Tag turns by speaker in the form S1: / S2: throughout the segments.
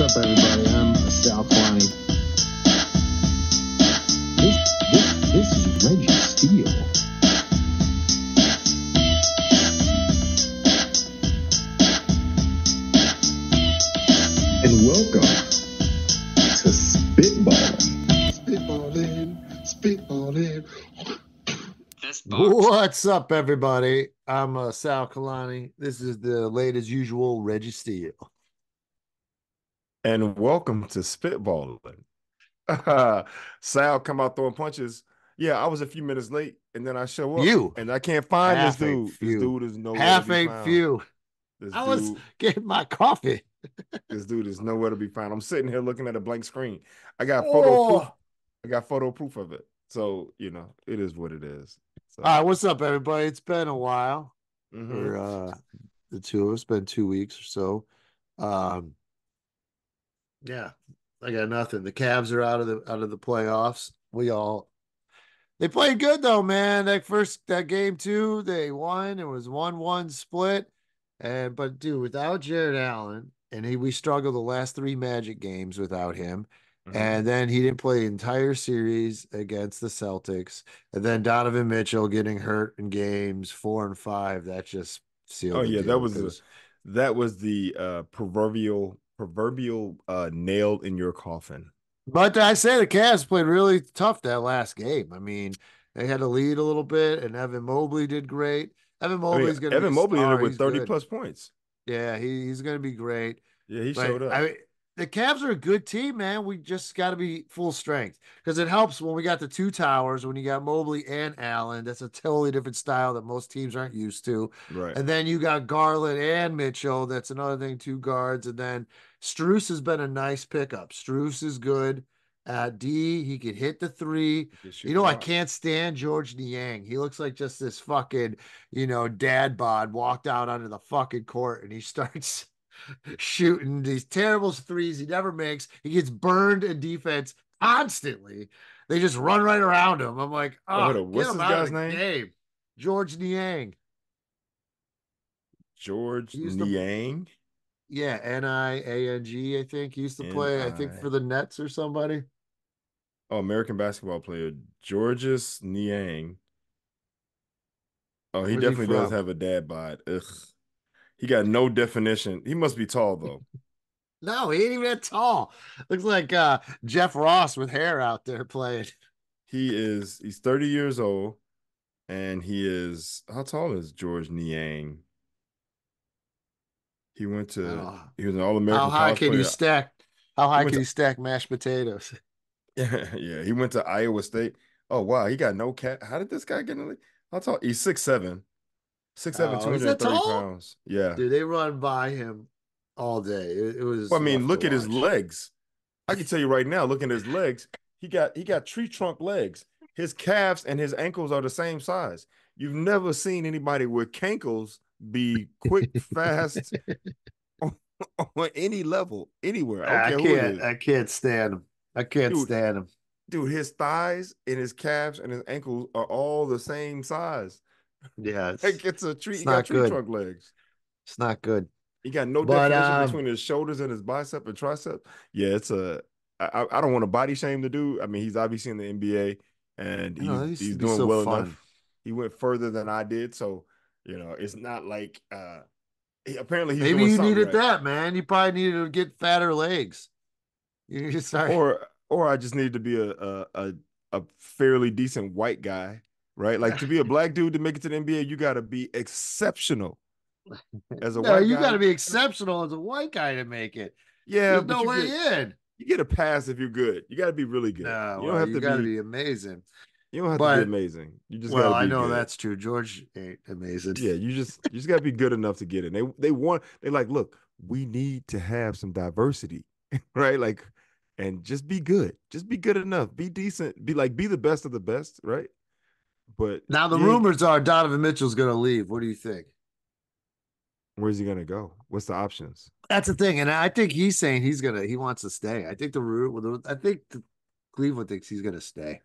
S1: What's up, everybody? I'm Sal Kalani. This is Reggie Steele. And welcome to Spitballin.
S2: What's up, everybody? I'm Sal Kalani. This is the late as usual Reggie Steele.
S3: And welcome to Spitballin. Sal come out throwing punches. Yeah, I was a few minutes late, and then I show up, and I can't find this dude. This dude is nowhere to be found.
S2: I was getting my coffee.
S3: This dude is nowhere to be found. I'm sitting here looking at a blank screen. I got photo proof. I got photo proof of it. So, it is what it is. So.
S2: All right, what's up, everybody? It's been a while for the two of us. It's been 2 weeks or so. Yeah, I got nothing. The Cavs are out of the playoffs. They played good though, man. That game 2, they won. It was 1-1 split. But dude, without Jared Allen, we struggled the last 3 Magic games without him. And then he didn't play the entire series against the Celtics. And then Donovan Mitchell getting hurt in games 4 and 5. That just sealed the deal.
S3: That was the proverbial nail in your coffin.
S2: But I say the Cavs played really tough that last game. I mean, they had to lead a little bit, and Evan Mobley did great. Evan Mobley
S3: ended with 30-plus points.
S2: Yeah, he's going to be great.
S3: Yeah, he showed up.
S2: The Cavs are a good team, man. We just got to be full strength because it helps when we got the 2 towers, when you got Mobley and Allen. That's a totally different style that most teams aren't used to.
S3: Right.
S2: And then you got Garland and Mitchell. That's another thing, 2 guards. And then Strus has been a nice pickup. Strus is good at D. He could hit the 3. I can't stand George Niang. He looks like just this fucking, dad bod walked out onto the fucking court and he starts shooting these terrible 3s he never makes. He gets burned in defense constantly. They just run right around him. I'm like,
S3: what's this guy's name?
S2: Game. George Niang.
S3: George Niang?
S2: Yeah, Niang, I think. He used to play, I think, for the Nets or somebody.
S3: Oh, American basketball player, Georges Niang. Oh, he definitely does have a dad bod. Ugh. He got no definition. He must be tall, though.
S2: No, he ain't even that tall. Looks like Jeff Ross with hair out there playing.
S3: He's 30 years old, and how tall is George Niang? He was an All-American.
S2: How high can you stack mashed potatoes?
S3: Yeah. He went to Iowa State. Oh, wow. He got no cat. How did this guy get in the league? How tall? He's 6'7". 6'7", 230 pounds. Yeah.
S2: Dude, they run by him all day. It was.
S3: Well, I mean, look at his legs. I can tell you right now, looking at his legs, he got tree trunk legs. His calves and his ankles are the same size. You've never seen anybody with cankles be quick, fast on any level, anywhere.
S2: I can't stand him. I can't stand him.
S3: Dude, his thighs and his calves and his ankles are all the same size.
S2: Yeah,
S3: it's a tree. He got tree trunk legs.
S2: It's not good.
S3: He got no definition between his shoulders and his bicep and tricep. Yeah, I don't want to body shame the dude. I mean, he's obviously in the NBA and he's doing well enough. He went further than I did, so it's not like apparently he's
S2: maybe
S3: doing
S2: you needed
S3: right.
S2: That, man. You probably needed to get fatter legs. You just
S3: or I just needed to be a fairly decent white guy. Right, like to be a black dude to make it to the NBA, you got to be exceptional as a white guy.
S2: You got to be exceptional as a white guy to make it.
S3: Yeah,
S2: there's no way in.
S3: You get a pass if you're good. You got to be really good.
S2: No, you don't have to got to be amazing.
S3: You don't have to be amazing. You just got to be
S2: I know
S3: good.
S2: That's true. George ain't amazing.
S3: Yeah, you just got to be good enough to get in. They like, look, we need to have some diversity, right? Like, and just be good. Just be good enough. Be decent. Be the best of the best, right? But
S2: now the rumors are Donovan Mitchell's going to leave. What do you think?
S3: Where's he going to go? What's the options?
S2: That's the thing, and I think he's saying he wants to stay. I think Cleveland thinks he's going to stay,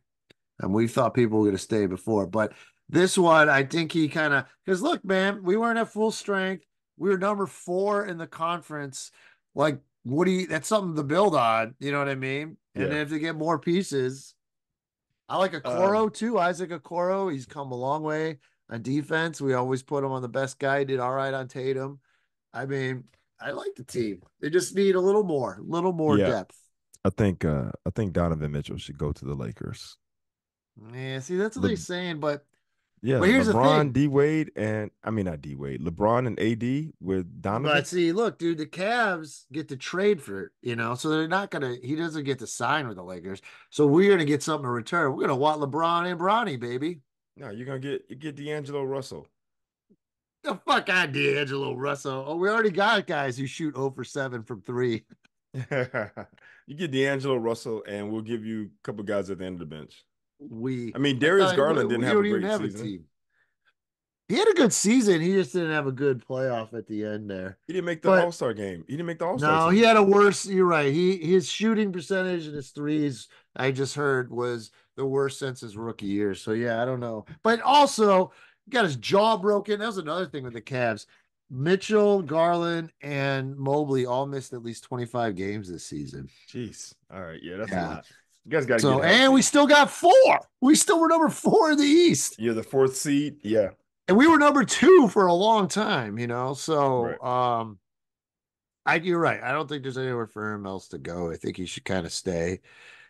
S2: and we thought people were going to stay before. But this one, I think he because look, man, we weren't at full strength. We were number 4 in the conference. Like that's something to build on. You know what I mean? And
S3: Yeah.
S2: then if they get more pieces, I like
S3: Um,
S2: Okoro too. Isaac Okoro. He's come a long way on defense. We always put him on the best guy. He did all right on Tatum. I mean, I like the team. They just need a little more
S3: yeah.
S2: depth.
S3: I think Donovan Mitchell should go to the Lakers.
S2: Yeah, see, that's what they're
S3: Le,
S2: saying. But
S3: yeah,
S2: here's the
S3: LeBron,
S2: thing.
S3: D Wade, and I mean not D Wade, LeBron and AD with
S2: But
S3: Donovan.
S2: see, look, dude, the Cavs get to trade for so they're not gonna. He doesn't get to sign with the Lakers, so we're gonna get something in return. We're gonna want LeBron and Bronny, baby.
S3: No, you're gonna get D'Angelo Russell.
S2: The fuck out, D'Angelo Russell. Oh, we already got guys who shoot 0 for 7 from three.
S3: You get D'Angelo Russell, and we'll give you a couple guys at the end of the bench.
S2: We,
S3: I mean,
S2: I
S3: Darius
S2: thought
S3: Garland didn't
S2: we
S3: have a
S2: don't even
S3: great
S2: have a
S3: season.
S2: team. He had a good season. He just didn't have a good playoff at the end there.
S3: He didn't make the
S2: But
S3: All-Star game. He didn't make the All-Star
S2: no, he
S3: team.
S2: had a worse. You're right. His shooting percentage and his threes, I just heard, was the worst since his rookie year. So yeah, I don't know. But also, he got his jaw broken. That was another thing with the Cavs. Mitchell, Garland, and Mobley all missed at least 25 games this season.
S3: Jeez. All right. Yeah, that's a
S2: Yeah.
S3: lot. You guys got to get
S2: So, and we
S3: healthy.
S2: still got four. We still were number four in the East.
S3: You're the fourth seed. Yeah.
S2: And we were number two for a long time,
S3: Right.
S2: So you're right. I don't think there's anywhere for him else to go. I think he should kind of stay.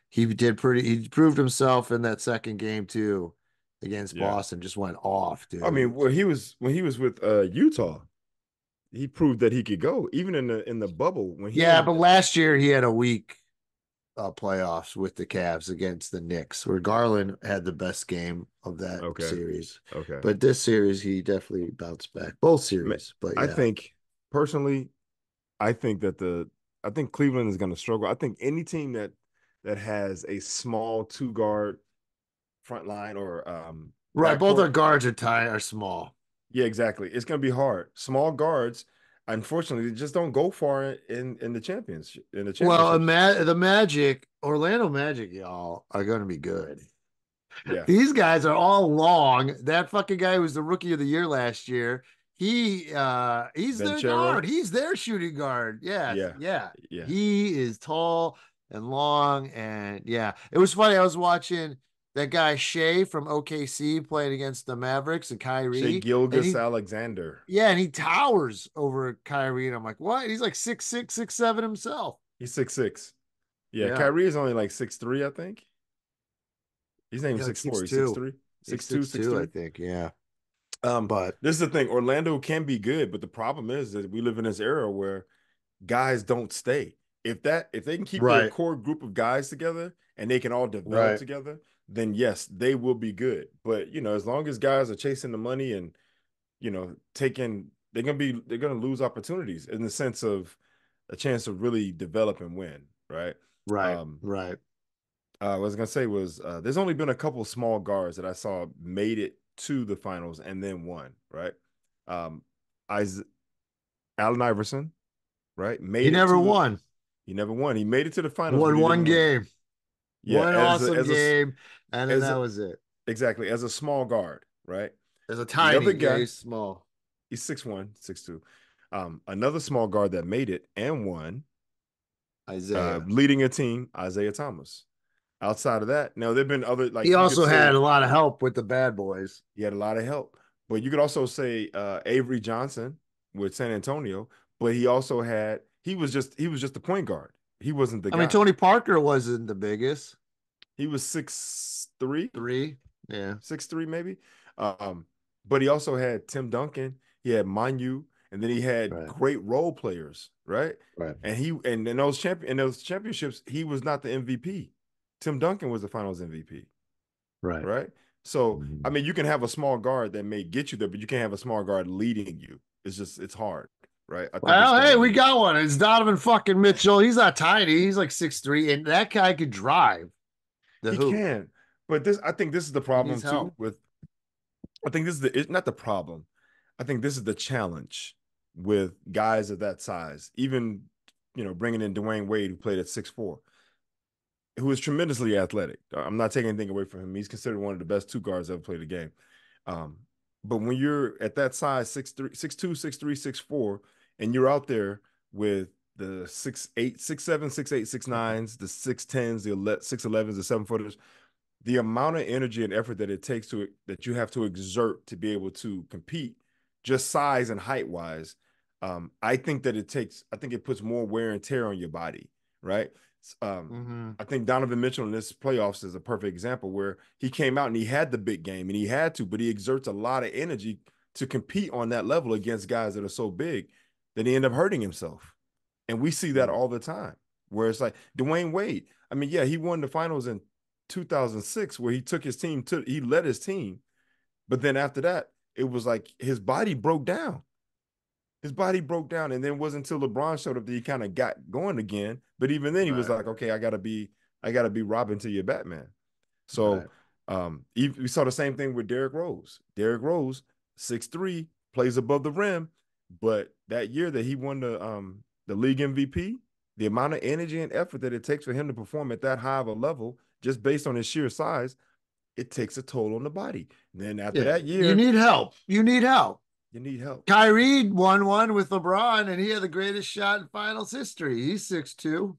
S2: He proved himself in that second game too against
S3: Yeah.
S2: Boston, just went off,
S3: I mean,
S2: dude.
S3: when he was with Utah, he proved that he could go. Even in the bubble when he
S2: Yeah,
S3: and
S2: but last year he had a weak playoffs with the Cavs against the Knicks, where Garland had the best game of that
S3: okay.
S2: series.
S3: Okay.
S2: But this series, he definitely bounced back. Both
S3: Ma-
S2: series, but
S3: I
S2: yeah.
S3: think personally, I think I think Cleveland is going to struggle. I think any team that has a small two guard front line or
S2: Right, both our
S3: backcourt,
S2: guards are small.
S3: yeah, exactly. It's going to be hard. Small guards, unfortunately, just don't go far in the
S2: Well,
S3: championships.
S2: the Magic, Orlando Magic, y'all are going to be good.
S3: Yeah,
S2: These guys are all long. That fucking guy who was the rookie of the year last year. He's their
S3: Benchero,
S2: guard. He's their shooting guard. Yeah,
S3: yeah,
S2: yeah.
S3: yeah.
S2: He is tall and long, and yeah. It was funny. I was watching that guy Shea from OKC playing against the Mavericks and
S3: Shea
S2: Kyrie, and
S3: Gilgeous Alexander.
S2: and he towers over Kyrie, and I'm like, what? He's like 6'6", 6'7" himself.
S3: He's 6'6". Yeah,
S2: Yeah,
S3: Kyrie is only like 6'3", I think. He's not even
S2: yeah, like
S3: 6'4".
S2: six
S3: He's six
S2: two.
S3: three,
S2: He's
S3: six two,
S2: six
S3: six
S2: two, I
S3: three.
S2: think. Yeah, but
S3: This is the thing. Orlando can be good, but the problem is that we live in this era where guys don't stay. If they can keep their
S2: right,
S3: core group of guys together and they can all develop
S2: right.
S3: together, then yes, they will be good. But as long as guys are chasing the money and taking, they're gonna lose opportunities in the sense of a chance to really develop and win, right?
S2: Right,
S3: Um,
S2: right.
S3: what I was gonna say was there's only been a couple small guards that I saw made it to the finals and then won, right? Um, Is Allen Iverson, right?
S2: He
S3: Made it
S2: never
S3: to the
S2: won.
S3: He never won. He made it to the finals, but
S2: Won
S3: he
S2: one
S3: didn't win.
S2: game,
S3: Yeah,
S2: one awesome game, and then
S3: as
S2: that
S3: a,
S2: was it.
S3: exactly as a small guard, right?
S2: There's a
S3: The
S2: tiny
S3: other
S2: game,
S3: guy,
S2: small.
S3: he's 6'1", 6'2". Another small guard that made it and won,
S2: Isaiah.
S3: leading a team, Isaiah Thomas. Outside of that, now there've been other,
S2: He
S3: like you could
S2: also had
S3: say
S2: a lot of help with the bad boys.
S3: he had a lot of help, but you could also say Avery Johnson with San Antonio, but he was just the point guard. He wasn't the
S2: I mean,
S3: guy.
S2: Tony Parker wasn't the biggest.
S3: He was 6'3",
S2: Three. Yeah.
S3: 6'3" maybe. Um, but he also had Tim Duncan, he had Manu, and then he had
S2: Right.
S3: great role players, right?
S2: Right.
S3: And in those championships, he was not the MVP. Tim Duncan was the finals MVP,
S2: Right.
S3: right? So,
S2: Mhm.
S3: I mean, you can have a small guard that may get you there, but you can't have a small guard leading you. It's hard, right? I think it's
S2: Well,
S3: going to
S2: hey, we
S3: be.
S2: got one. It's Donovan fucking Mitchell. He's not tiny. He's like 6'3", and that guy could drive the
S3: He
S2: hoop.
S3: can, but I think this is the
S2: He
S3: problem
S2: needs
S3: too.
S2: help.
S3: I think this is it's not the problem. I think this is the challenge with guys of that size. Even bringing in Dwayne Wade, who played at 6'4", who is tremendously athletic. I'm not taking anything away from him. He's considered one of the best two guards ever played the game. Um, but when you're at that size, 6'3", 6'2", 6'3", 6'4", and you're out there with the 6'8", 6'7", 6'8", 6'9", the 6'10s, the 6'11s, the 7-footers, the amount of energy and effort that it takes that you have to exert to be able to compete, just size and height wise, I think it puts more wear and tear on your body, right? I think Donovan Mitchell in this playoffs is a perfect example where he came out and he had the big game and he had to, but he exerts a lot of energy to compete on that level against guys that are so big that he ended up hurting himself. And we see that all the time, where it's like Dwayne Wade. I mean, yeah, he won the finals in 2006 where he led his team. But then after that, it was like his body broke down. His body broke down. And then it wasn't until LeBron showed up that he kind of got going again. But even then he was like, okay, I gotta be Robin to your Batman. So we saw the same thing with Derrick Rose. Derrick Rose, 6'3", plays above the rim. But that year that he won the league MVP, the amount of energy and effort that it takes for him to perform at that high of a level, just based on his sheer size, it takes a toll on the body. And then after that year,
S2: you need help. You need help.
S3: You need help.
S2: Kyrie won one with LeBron, and he had the greatest shot in finals history. He's 6'2".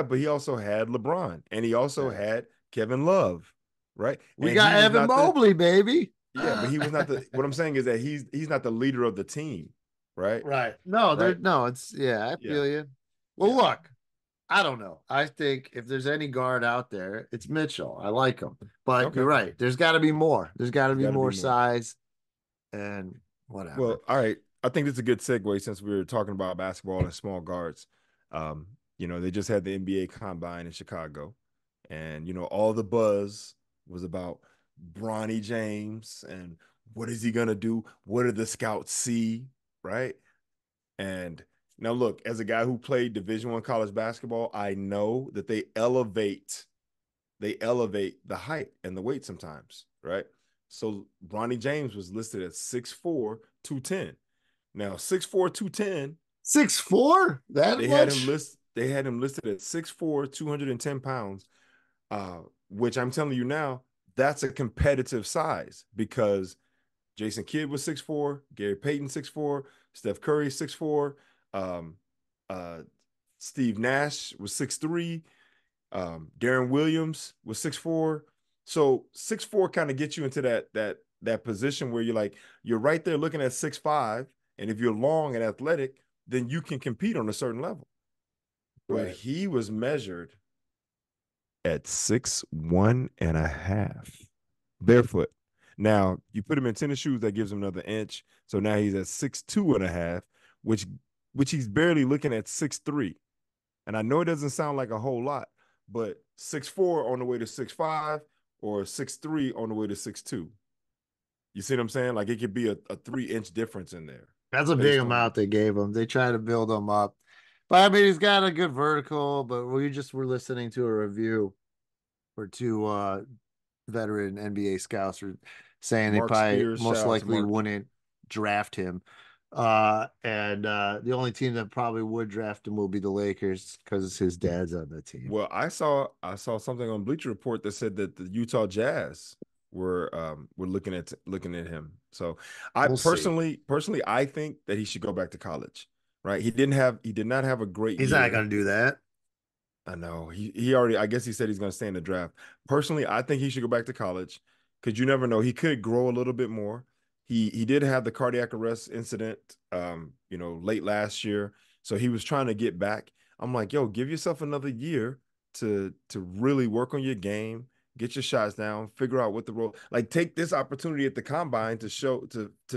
S3: But he also had LeBron, and he also had Kevin Love, right?
S2: We got Evan Mobley, baby.
S3: Yeah, but he was not the. What I'm saying is that he's not the leader of the team, right?
S2: Right. No, it's I feel you. Well, look, I don't know. I think if there's any guard out there, it's Mitchell. I like him, but you're right. There's got to be more. There's got to be more size, and whatever.
S3: Well, all right. I think it's a good segue since we were talking about basketball and small guards. They just had the NBA Combine in Chicago, and all the buzz was about Bronny James and what is he gonna do? What did the scouts see? Right. And now look, as a guy who played Division I college basketball, I know that they elevate the height and the weight sometimes, right? So Bronny James was listed at 6'4", 210. Now 6'4", 210.
S2: 6'4"?
S3: They had him listed at 6'4", 210 pounds, which I'm telling you now, that's a competitive size because Jason Kidd was 6'4", Gary Payton 6'4", Steph Curry 6'4", Steve Nash was 6'3", Darren Williams was 6'4". So 6'4" kind of gets you into that position where you're right there looking at 6'5", and if you're long and athletic, then you can compete on a certain level. But he was measured at 6'1.5", barefoot. Now you put him in tennis shoes, that gives him another inch. So now he's at 6'2.5", which he's barely looking at 6'3". And I know it doesn't sound like a whole lot, but 6'4" on the way to 6'5", or 6'3" on the way to 6'2". You see what I'm saying? Like it could be a 3-inch difference in there.
S2: That's a big amount they gave him. They try to build him up. But I mean, he's got a good vertical, but we just were listening to a review where two veteran NBA scouts were saying
S3: Mark
S2: they probably
S3: Spears,
S2: most likely wouldn't draft him. And the only team that probably would draft him will be the Lakers because his dad's on the team.
S3: Well, I saw something on Bleacher Report that said that the Utah Jazz were looking at him. So we'll personally I think that he should go back to college. Right? He did not have a great
S2: year. He's not going to do that.
S3: I know. He already, I guess he said he's going to stay in the draft. Personally, I think he should go back to college because you never know. He could grow a little bit more. He did have the cardiac arrest incident, late last year. So he was trying to get back. I'm like, yo, give yourself another year to really work on your game, get your shots down, figure out what the role, like take this opportunity at the combine to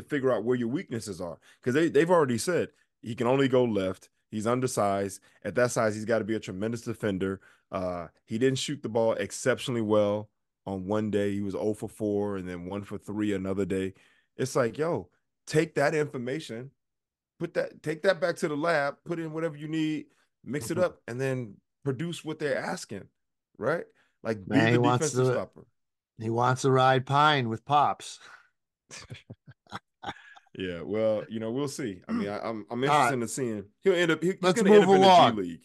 S3: figure out where your weaknesses are. Because they've already said he can only go left. He's undersized. At that size, he's got to be a tremendous defender. He didn't shoot the ball exceptionally well on one day. He was 0 for 4 and then 1 for 3 another day. It's like, yo, take that information, take that back to the lab, put in whatever you need, mix it up, and then produce what they're asking, right? Like be the defensive stopper.
S2: He wants to ride Pine with Pops.
S3: Yeah, well, we'll see. I mean, I'm interested in seeing. He'll end up. He's going to
S2: end
S3: up in the G League.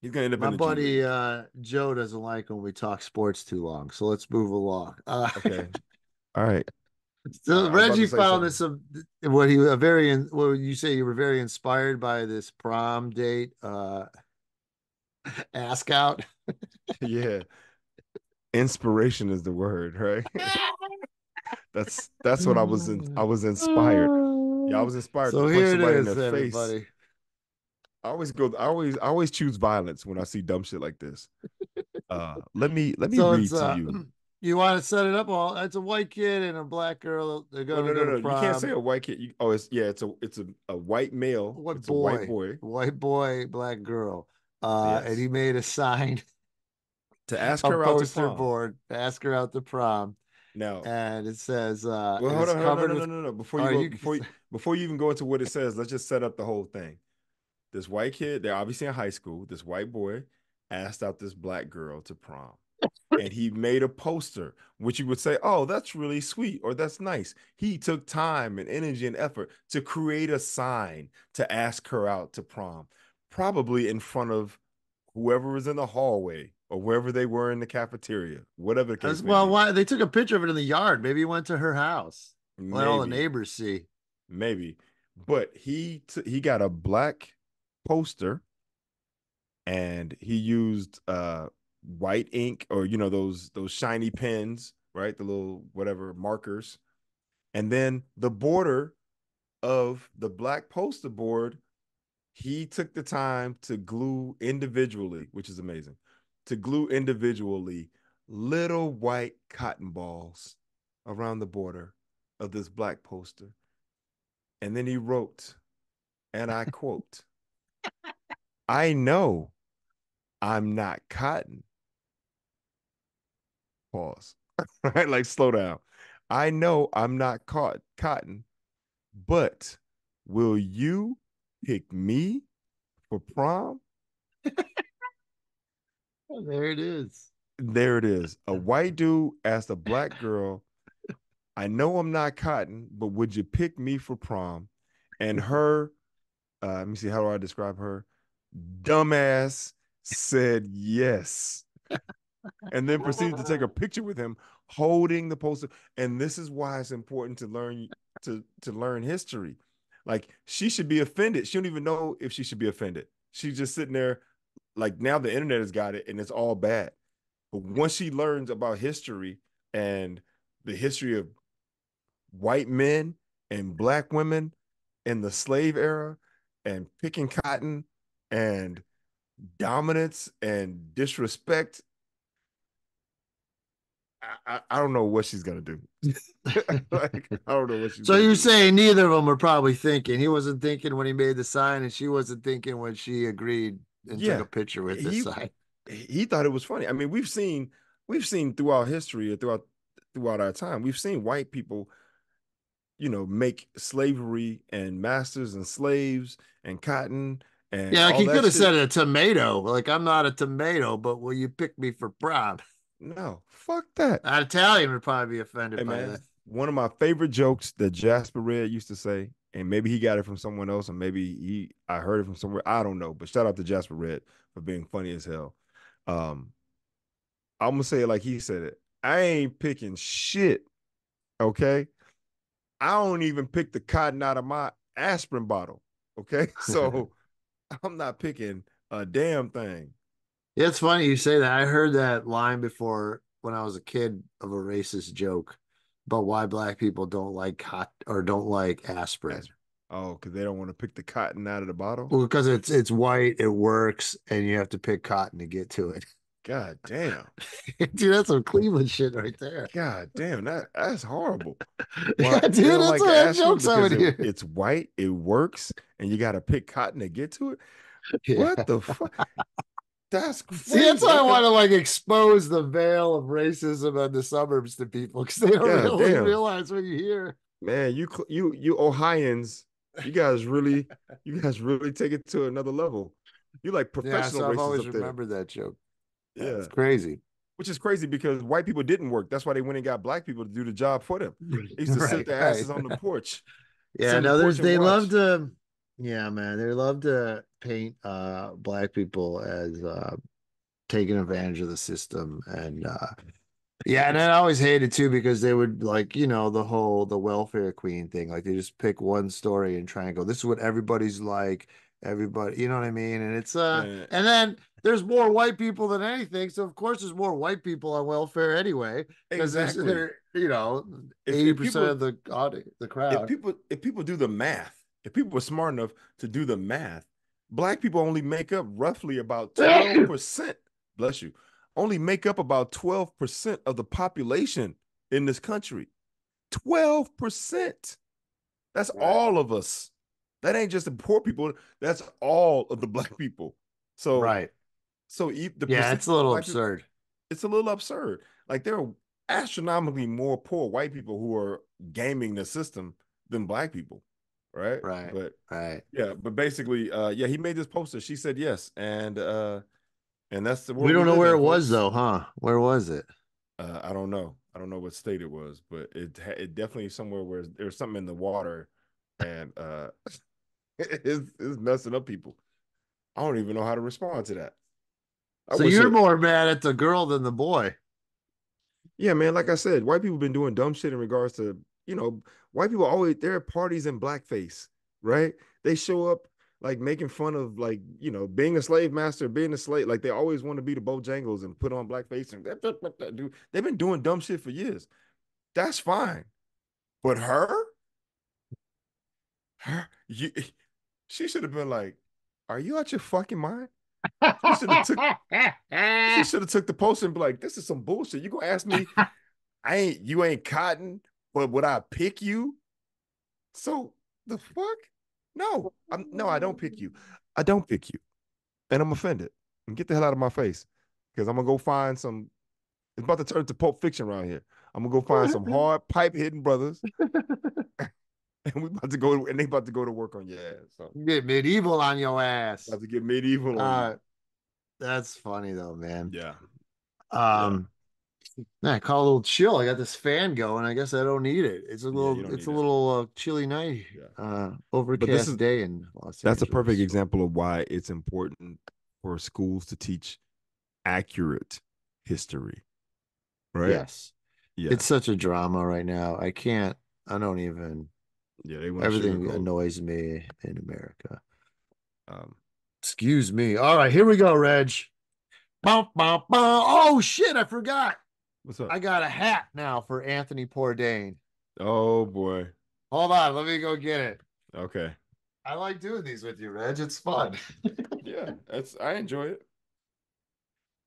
S3: He's going to end up in the
S2: G League. My buddy Joe doesn't like when we talk sports too long, so let's move along.
S3: Okay. All right.
S2: So
S3: I was about
S2: Reggie
S3: to say
S2: found
S3: something.
S2: this what he a very what would you say you were very inspired by this prom date ask out.
S3: Yeah, inspiration is the word, right? That's what I was in. I was inspired. Yeah, I was inspired to
S2: So
S3: punch
S2: here it
S3: somebody in
S2: is,
S3: the face.
S2: everybody.
S3: I always choose violence when I see dumb shit like this. Let me
S2: So it's
S3: read to you.
S2: you want to set it up? Well, it's a white kid and a black girl. They're
S3: Well,
S2: gonna
S3: no,
S2: go
S3: no,
S2: to
S3: no. You can't say
S2: prom.
S3: a white kid. Oh, it's yeah, it's a white male. It's a white boy.
S2: White boy, black girl. And
S3: Yes.
S2: he made a sign,
S3: To ask
S2: a
S3: her out to
S2: poster
S3: prom.
S2: board to ask her out to prom.
S3: Now,
S2: And it says,
S3: well,
S2: and
S3: hold
S2: it's
S3: on, hold on,
S2: covered
S3: no, no,
S2: with,
S3: no, no, no.
S2: are you,
S3: Before you even go into what it says, let's just set up the whole thing. This white kid, they're obviously in high school. This white boy asked out this black girl to prom. And he made a poster, which you would say, oh, that's really sweet or that's nice. He took time and energy and effort to create a sign to ask her out to prom, probably in front of whoever was in the hallway or wherever they were in the cafeteria, whatever the case may
S2: well,
S3: be.
S2: why they took a picture of it in the yard. Maybe he went to her house. Let all the
S3: Maybe,
S2: neighbors see.
S3: maybe. But he got a black poster and he used white ink or those shiny pens, right? The little whatever markers. And then the border of the black poster board, he took the time to glue individually, which is amazing, to glue individually little white cotton balls around the border of this black poster. And then he wrote, and I quote, I know I'm not cotton. Pause. Right? Like slow down. I know I'm not cotton, but will you pick me for prom?
S2: Oh, there it is.
S3: There it is. A white dude asked a black girl, I know I'm not cotton, but would you pick me for prom? And her, let me see, how do I describe her? Dumbass said yes. And then proceeded to take a picture with him holding the poster. And this is why it's important to learn to learn history. Like she should be offended. She don't even know if she should be offended. She's just sitting there like now the internet has got it and it's all bad. But once she learns about history and the history of white men and black women in the slave era and picking cotton and dominance and disrespect, I don't know what she's gonna do. Like I don't know what she's
S2: So
S3: gonna
S2: you're
S3: do.
S2: saying neither of them were probably thinking. He wasn't thinking when he made the sign, and she wasn't thinking when she agreed and took
S3: Yeah,
S2: a picture with this
S3: he
S2: sign.
S3: he thought it was funny. I mean, we've seen throughout history or throughout our time, we've seen white people, make slavery and masters and slaves and cotton and
S2: Yeah, like
S3: all
S2: he
S3: that
S2: could have
S3: shit.
S2: said a tomato. Like, I'm not a tomato, but will you pick me for prom?
S3: No, fuck that.
S2: An Italian would probably be
S3: Hey
S2: offended by
S3: man,
S2: that.
S3: one of my favorite jokes that Jasper Red used to say, and maybe he got it from someone else, and maybe I heard it from somewhere. I don't know, but shout out to Jasper Red for being funny as hell. Um, I'm gonna say it like he said it. I ain't picking shit. Okay. I don't even pick the cotton out of my aspirin bottle. Okay. So I'm not picking a damn thing.
S2: Yeah, it's funny you say that. I heard that line before when I was a kid of a racist joke about why black people don't like hot or don't like aspirin.
S3: Aspirin. Oh, because they don't want to pick the cotton out of the bottle.
S2: Well, because it's white, it works, and you have to pick cotton to get to it.
S3: God damn.
S2: Dude, that's some Cleveland shit right there.
S3: God damn. That's horrible.
S2: Yeah,
S3: What? They
S2: dude,
S3: don't
S2: that's
S3: like
S2: what that
S3: aspirin
S2: joke's over
S3: because it,
S2: here.
S3: it's white, it works, and you got to pick cotton to get to it.
S2: Yeah.
S3: What the fuck? That's
S2: See, that's
S3: crazy.
S2: why I want to like expose the veil of racism in the suburbs to people because they don't
S3: God
S2: really
S3: damn.
S2: realize what you hear.
S3: Man, you Ohioans, you guys really take it to another level. You like
S2: Yeah,
S3: professional
S2: so I've
S3: racists
S2: always
S3: up there.
S2: remembered that joke. Yeah, it's
S3: Yeah.
S2: crazy.
S3: Which is crazy because white people didn't work. That's why they went and got black people to do the job for them. They used to sit
S2: Right,
S3: their
S2: right.
S3: asses on the porch, sit
S2: Yeah,
S3: on the
S2: no,
S3: porch and
S2: they love
S3: watch.
S2: to yeah, man, they love to paint black people as taking advantage of the system and Yeah, and I always hated too because they would like, the welfare queen thing. Like they just pick one story and try and go, this is what everybody's like, everybody, you know what I mean? And it's
S3: Man,
S2: and then there's more white people than anything. So of course there's more white people on welfare anyway, because there's
S3: exactly.
S2: there,
S3: If
S2: 80%
S3: people
S2: of the crowd.
S3: if people do the math, if people were smart enough to do the math, black people only make up roughly about 12%. Bless you. Only make up about 12% of the population in this country. 12%. That's
S2: Right.
S3: all of us. That ain't just the poor people. That's all of the black people. So,
S2: Right.
S3: the
S2: Yeah,
S3: percentage
S2: it's a
S3: of
S2: little
S3: black people,
S2: absurd.
S3: it's a little absurd. Like there are astronomically more poor white people who are gaming the system than black people, right?
S2: Right.
S3: But
S2: Right.
S3: yeah, but basically, yeah, he made this poster. She said yes, and that's the
S2: We
S3: world we
S2: don't know
S3: live
S2: where
S3: in,
S2: it was
S3: folks.
S2: though, huh? Where was it?
S3: I don't know. I don't know what state it was, but it definitely somewhere where there's something in the water, and it's messing up people. I don't even know how to respond to that. I
S2: So
S3: wish
S2: you're
S3: it.
S2: more mad at the girl than the boy.
S3: Yeah, man. Like I said, white people been doing dumb shit in regards to, white people always there are parties in blackface, right? They show up like making fun of like, being a slave master, being a slave. Like they always want to be the Bojangles and put on blackface and dude. They've been doing dumb shit for years. That's fine. But you, she should have been like, "Are you out your fucking mind?" She should have took. She should have took the poster and be like, "This is some bullshit. You gonna ask me? You ain't cotton, but would I pick you? So the fuck? No, no, I don't pick you. I don't pick you, and I'm offended. And get the hell out of my face, because I'm gonna go find some. It's about to turn to Pulp Fiction around here. I'm gonna go find some hard pipe hitting brothers, and we about to go, and they about to go to work on your ass. So
S2: Get medieval on your ass.
S3: about to get medieval on you.
S2: Uh, that's funny though, man.
S3: Yeah, yeah,
S2: Um, I call a little chill. I got this fan going. I guess I don't need it.
S3: yeah. You don't
S2: It's
S3: need
S2: a
S3: that.
S2: little chilly night,
S3: Yeah, but
S2: overcast day in Los
S3: that's a perfect
S2: Angeles.
S3: example of why it's important for schools to teach accurate history, right?
S2: Yes.
S3: Yeah,
S2: It's such a drama right now. I don't even,
S3: yeah. They want to
S2: everything
S3: sugarcoat.
S2: annoys me in America.
S3: Um,
S2: Excuse me. All right, here we go, Reg. Bum, bum, bum. Oh shit, I forgot.
S3: what's up?
S2: I got a hat now for Anthony Bourdain.
S3: Oh boy.
S2: Hold on, let me go get it.
S3: Okay.
S2: I like doing these with you, Reg. It's fun.
S3: Yeah, I enjoy it.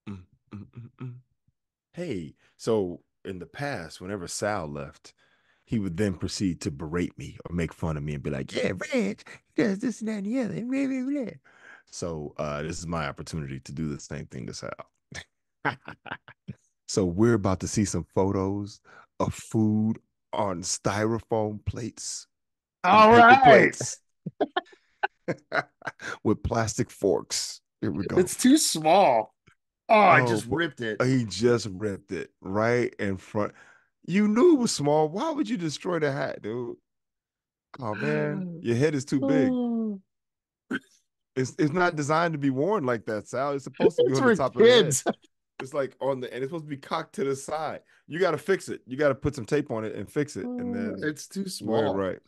S3: Mm, mm, mm, mm. Hey, so in the past, whenever Sal left, he would then proceed to berate me or make fun of me and be like, "Yeah, Reg, he does this and that and the other." Blah, blah, blah. So this is my opportunity to do the same thing to Sal. So we're about to see some photos of food on styrofoam plates and
S2: All
S3: paper
S2: right.
S3: plates with plastic forks. Here we go.
S2: It's too small. Oh, I
S3: Oh,
S2: just ripped it.
S3: he just ripped it right in front. You knew it was small. Why would you destroy the hat, dude? Oh man, your head is too big.
S2: Oh,
S3: It's not designed to be worn like that, Sal. It's supposed to be
S2: it's
S3: on the
S2: for
S3: top of the head.
S2: kids.
S3: It's like and it's supposed to be cocked to the side. You got to fix it. You got to put some tape on it and fix it, and then
S2: It's too
S3: wear it
S2: small.
S3: right.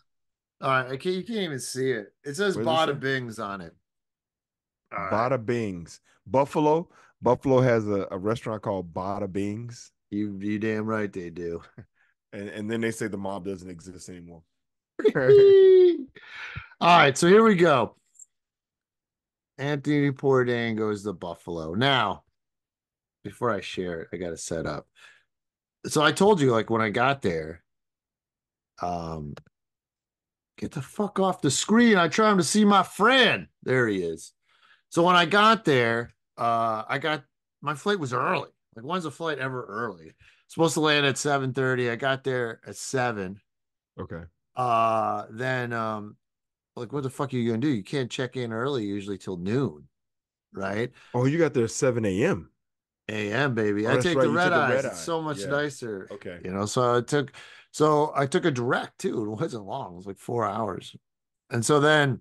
S2: All right, you can't even see it. It says
S3: What does it
S2: Bada
S3: say?
S2: Bings on it. All right.
S3: Bada Bings. Buffalo. Buffalo has a restaurant called Bada Bings.
S2: You damn right they do.
S3: And then they say the mob doesn't exist anymore.
S2: All right, so here we go. Anthony Bourdain goes to Buffalo. Now, before I share it, I got to set up. So I told you, like when I got there, um, get the fuck off the screen. I try him to see my friend. There he is. So when I got there, I got my flight was early. Like, when's a flight ever early? Supposed to land at 7:30. I got there at 7.
S3: Okay.
S2: Then like what the fuck are you gonna do? You can't check in early usually till noon, right?
S3: Oh, you got there at 7 a.m.
S2: AM, baby.
S3: Oh,
S2: I
S3: that's
S2: take
S3: right.
S2: the
S3: You
S2: red
S3: took a red
S2: eyes. It's
S3: eye.
S2: so much
S3: Yeah.
S2: nicer,
S3: Okay.
S2: So I took a direct too. It wasn't long. It was like 4 hours. And so then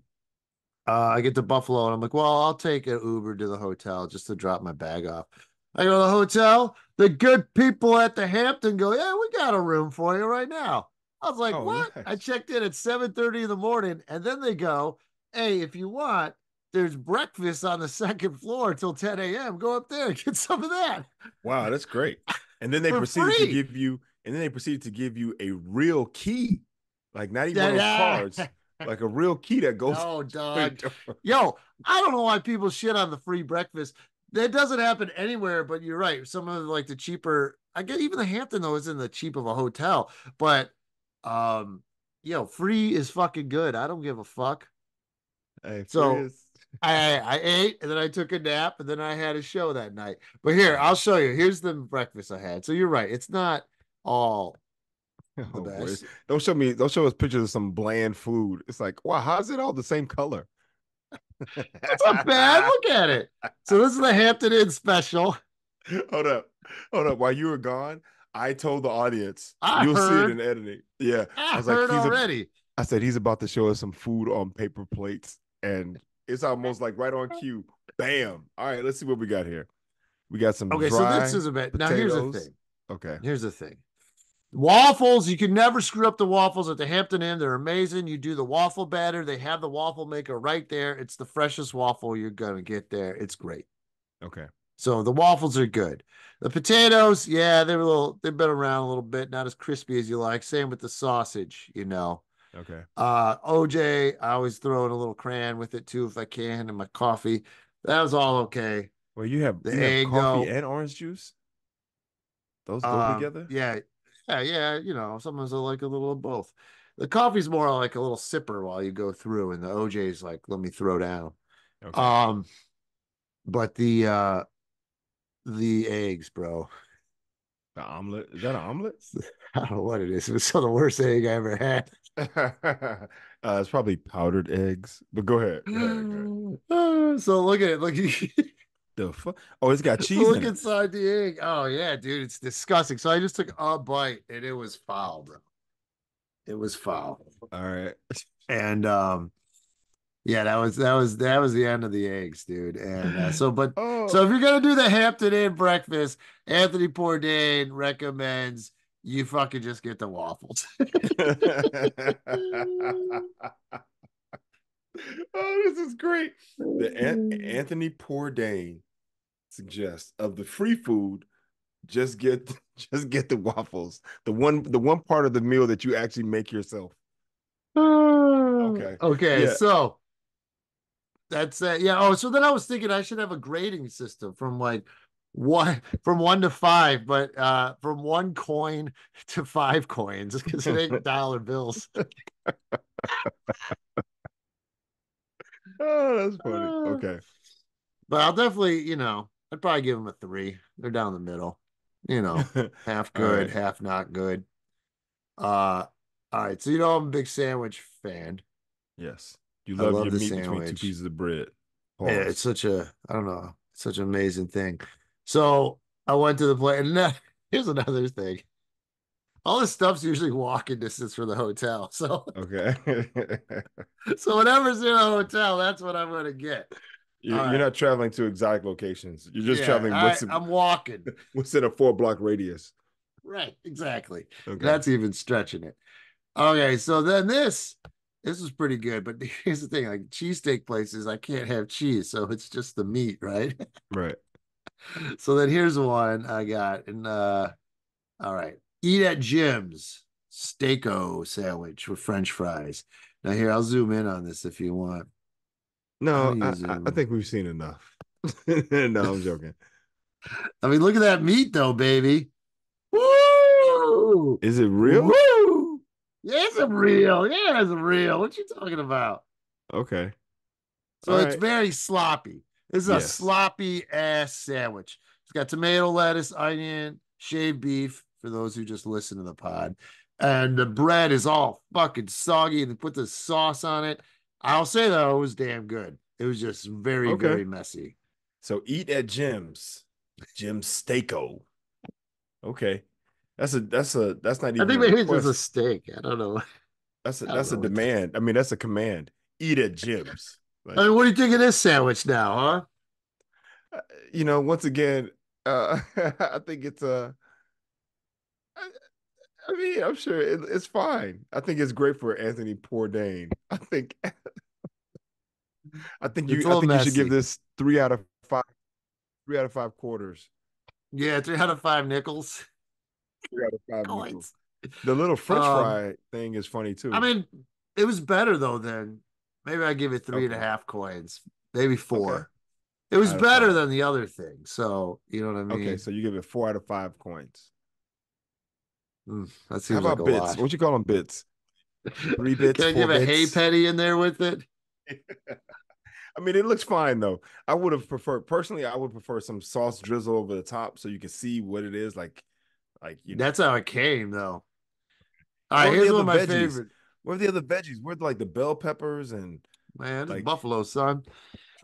S2: I get to Buffalo and I'm like, well, I'll take an Uber to the hotel just to drop my bag off. I go to the hotel. The good people at the Hampton go, yeah, we got a room for you right now. I was like,
S3: Oh,
S2: what? I
S3: nice.
S2: checked in at 7:30 in the morning, and then they go, hey, if you want, there's breakfast on the second floor till 10 a.m. Go up there and get some of that
S3: Wow, that's great. And then they
S2: for
S3: proceeded to
S2: free.
S3: give you, and then they proceeded to give you a real key, like not even one of those
S2: Yeah.
S3: cards, like a real key that goes
S2: No,
S3: to your
S2: dog.
S3: door.
S2: Yo, I don't know why people shit on the free breakfast. That doesn't happen anywhere, but you're right. Some of like the cheaper, I get even the Hampton though isn't the cheap of a hotel, but um, free is fucking good. I don't give a fuck.
S3: Hey, free
S2: So
S3: is.
S2: I ate and then I took a nap and then I had a show that night. But here,
S3: Oh,
S2: I'll show you. Here's the breakfast I had. So you're right. It's not all the
S3: oh boy.
S2: best.
S3: Don't show us pictures of some bland food. It's like, wow, how's it all the same color?
S2: That's not bad. Look at it. So this is the Hampton Inn special.
S3: Hold up. Hold up. While you were gone, I told the audience,
S2: I
S3: you'll see it
S2: heard.
S3: in editing. Yeah. I
S2: I
S3: was like,
S2: heard already.
S3: I said he's about to show us some food on paper plates. And it's almost like right on cue. Bam. All right, let's see what we got here. We got some
S2: Okay, so this
S3: dry
S2: is a bit. Now here's the
S3: potatoes.
S2: thing.
S3: Okay.
S2: Here's the thing. Waffles, you can never screw up the waffles at the Hampton Inn. They're amazing. You do the waffle batter, they have the waffle maker right there. It's the freshest waffle you're going to get there. It's great.
S3: Okay.
S2: So the waffles are good. The potatoes, yeah, they've been around a little bit, not as crispy as you like. Same with the sausage.
S3: Okay.
S2: OJ, I always throw in a little crayon with it too if I can in my coffee. That was all okay.
S3: Well, you
S2: The
S3: have
S2: egg
S3: coffee
S2: though,
S3: and orange juice? Those go together?
S2: yeah, yeah. Sometimes I like a little of both. The coffee's more like a little sipper while you go through, and the OJ's like, let me throw down.
S3: Okay.
S2: Um, but the eggs, bro.
S3: The omelet. Is that an omelet?
S2: I don't know what it is. It was some of the worst egg I ever had.
S3: It's probably powdered eggs. But go ahead. Go ahead. Go ahead.
S2: So look at it. Look,
S3: The fuck? Oh, it's got
S2: so
S3: cheese
S2: look
S3: in it.
S2: inside the egg. Oh yeah, dude, it's disgusting. So I just took a bite and it was foul, bro. It was foul.
S3: All right.
S2: And yeah, that was the end of the eggs, dude. And so
S3: Oh.
S2: if you're gonna do the Hampton Inn breakfast, Anthony Bourdain recommends you fucking just get the waffles.
S3: Oh, this is great. Anthony Bourdain suggests of the free food, just get just get the waffles. The one part of the meal that you actually make yourself. Okay.
S2: Okay,
S3: Yeah.
S2: so that's yeah. Oh, so then I was thinking I should have a grading system from 1 to 5, but from 1 coin to 5 coins because it ain't dollar bills.
S3: Oh, that's funny.
S2: Uh,
S3: Okay.
S2: but I'll definitely, I'd probably give them a 3. They're down the middle, half
S3: All
S2: good,
S3: right.
S2: half not good. All right. So I'm a big sandwich fan.
S3: Yes. You
S2: I
S3: love
S2: love
S3: your
S2: the
S3: meat between two
S2: sandwich.
S3: pieces of bread.
S2: Yeah, it's
S3: Pause.
S2: I don't know, such an amazing thing. So I went to the place, and here's another thing. All this stuff's usually walking distance from the hotel. So,
S3: Okay.
S2: so whatever's in a hotel, that's what I'm gonna get. All
S3: You're
S2: right.
S3: not traveling to exotic locations. You're just
S2: Yeah.
S3: traveling
S2: All right. I'm walking.
S3: what's in a 4 block radius.
S2: Right. Exactly.
S3: Okay.
S2: That's even stretching it. Okay. So then this is pretty good. But here's the thing: like cheesesteak places, I can't have cheese, so it's just the meat, right?
S3: Right.
S2: So then here's one I got, and all right, eat at Jim's Steako sandwich with French fries. Now here, I'll zoom in on this if you want. How
S3: No,
S2: do you
S3: I
S2: zoom?
S3: think we've seen enough. No, I'm joking.
S2: I mean, look at that meat though, baby. Woo!
S3: Is it real?
S2: Woo! Yeah, it's a real. Yeah, it's a real. What you talking about?
S3: Okay.
S2: So
S3: All
S2: it's
S3: right.
S2: very sloppy. This is a
S3: Yes.
S2: sloppy ass sandwich. It's got tomato, lettuce, onion, shaved beef for those who just listen to the pod. And the bread is all fucking soggy and they put the sauce on it. I'll say though, it was damn good. It was just very,
S3: Okay.
S2: very messy.
S3: So eat at Jim's. Jim's Steako. Okay. That's not
S2: I
S3: even
S2: think
S3: a
S2: maybe it's just a
S3: request.
S2: steak. I don't know. I don't
S3: That's a
S2: know.
S3: demand. I mean, that's a command. Eat at Jim's.
S2: I
S3: Like,
S2: mean, what do you think of this sandwich now, huh?
S3: once again, I think it's I, I mean, I'm sure it's fine. I think it's great for Anthony Bourdain.
S2: It's a
S3: I
S2: little
S3: think you should give
S2: messy.
S3: this 3 out of 5, 3 out of 5 quarters,
S2: Yeah, 3 out of 5 nickels.
S3: 3 out of 5 nickels.
S2: Coins.
S3: The little French
S2: Um,
S3: fry thing is funny
S2: I
S3: too.
S2: mean, it was better though than maybe I give it three and a
S3: Okay.
S2: half coins, maybe
S3: Okay.
S2: 4. It was
S3: Out of
S2: better
S3: five.
S2: than the other thing. So, you know what I
S3: Okay,
S2: mean?
S3: so you give it 4 out of 5 coins.
S2: That
S3: How
S2: seems like a
S3: about bits?
S2: lot.
S3: What you call them bits? 3 bits,
S2: Can I
S3: four
S2: give a hay
S3: bits?
S2: penny in there with it?
S3: I mean, it looks fine though. I would have preferred personally, I would prefer some sauce drizzle over the top so you can see what it is like.
S2: That's how it came, though. All right,
S3: What are the
S2: here's one
S3: other
S2: of my
S3: veggies?
S2: favorite.
S3: What are the other veggies? Where like the bell peppers and
S2: Man, this is
S3: like
S2: buffalo, son.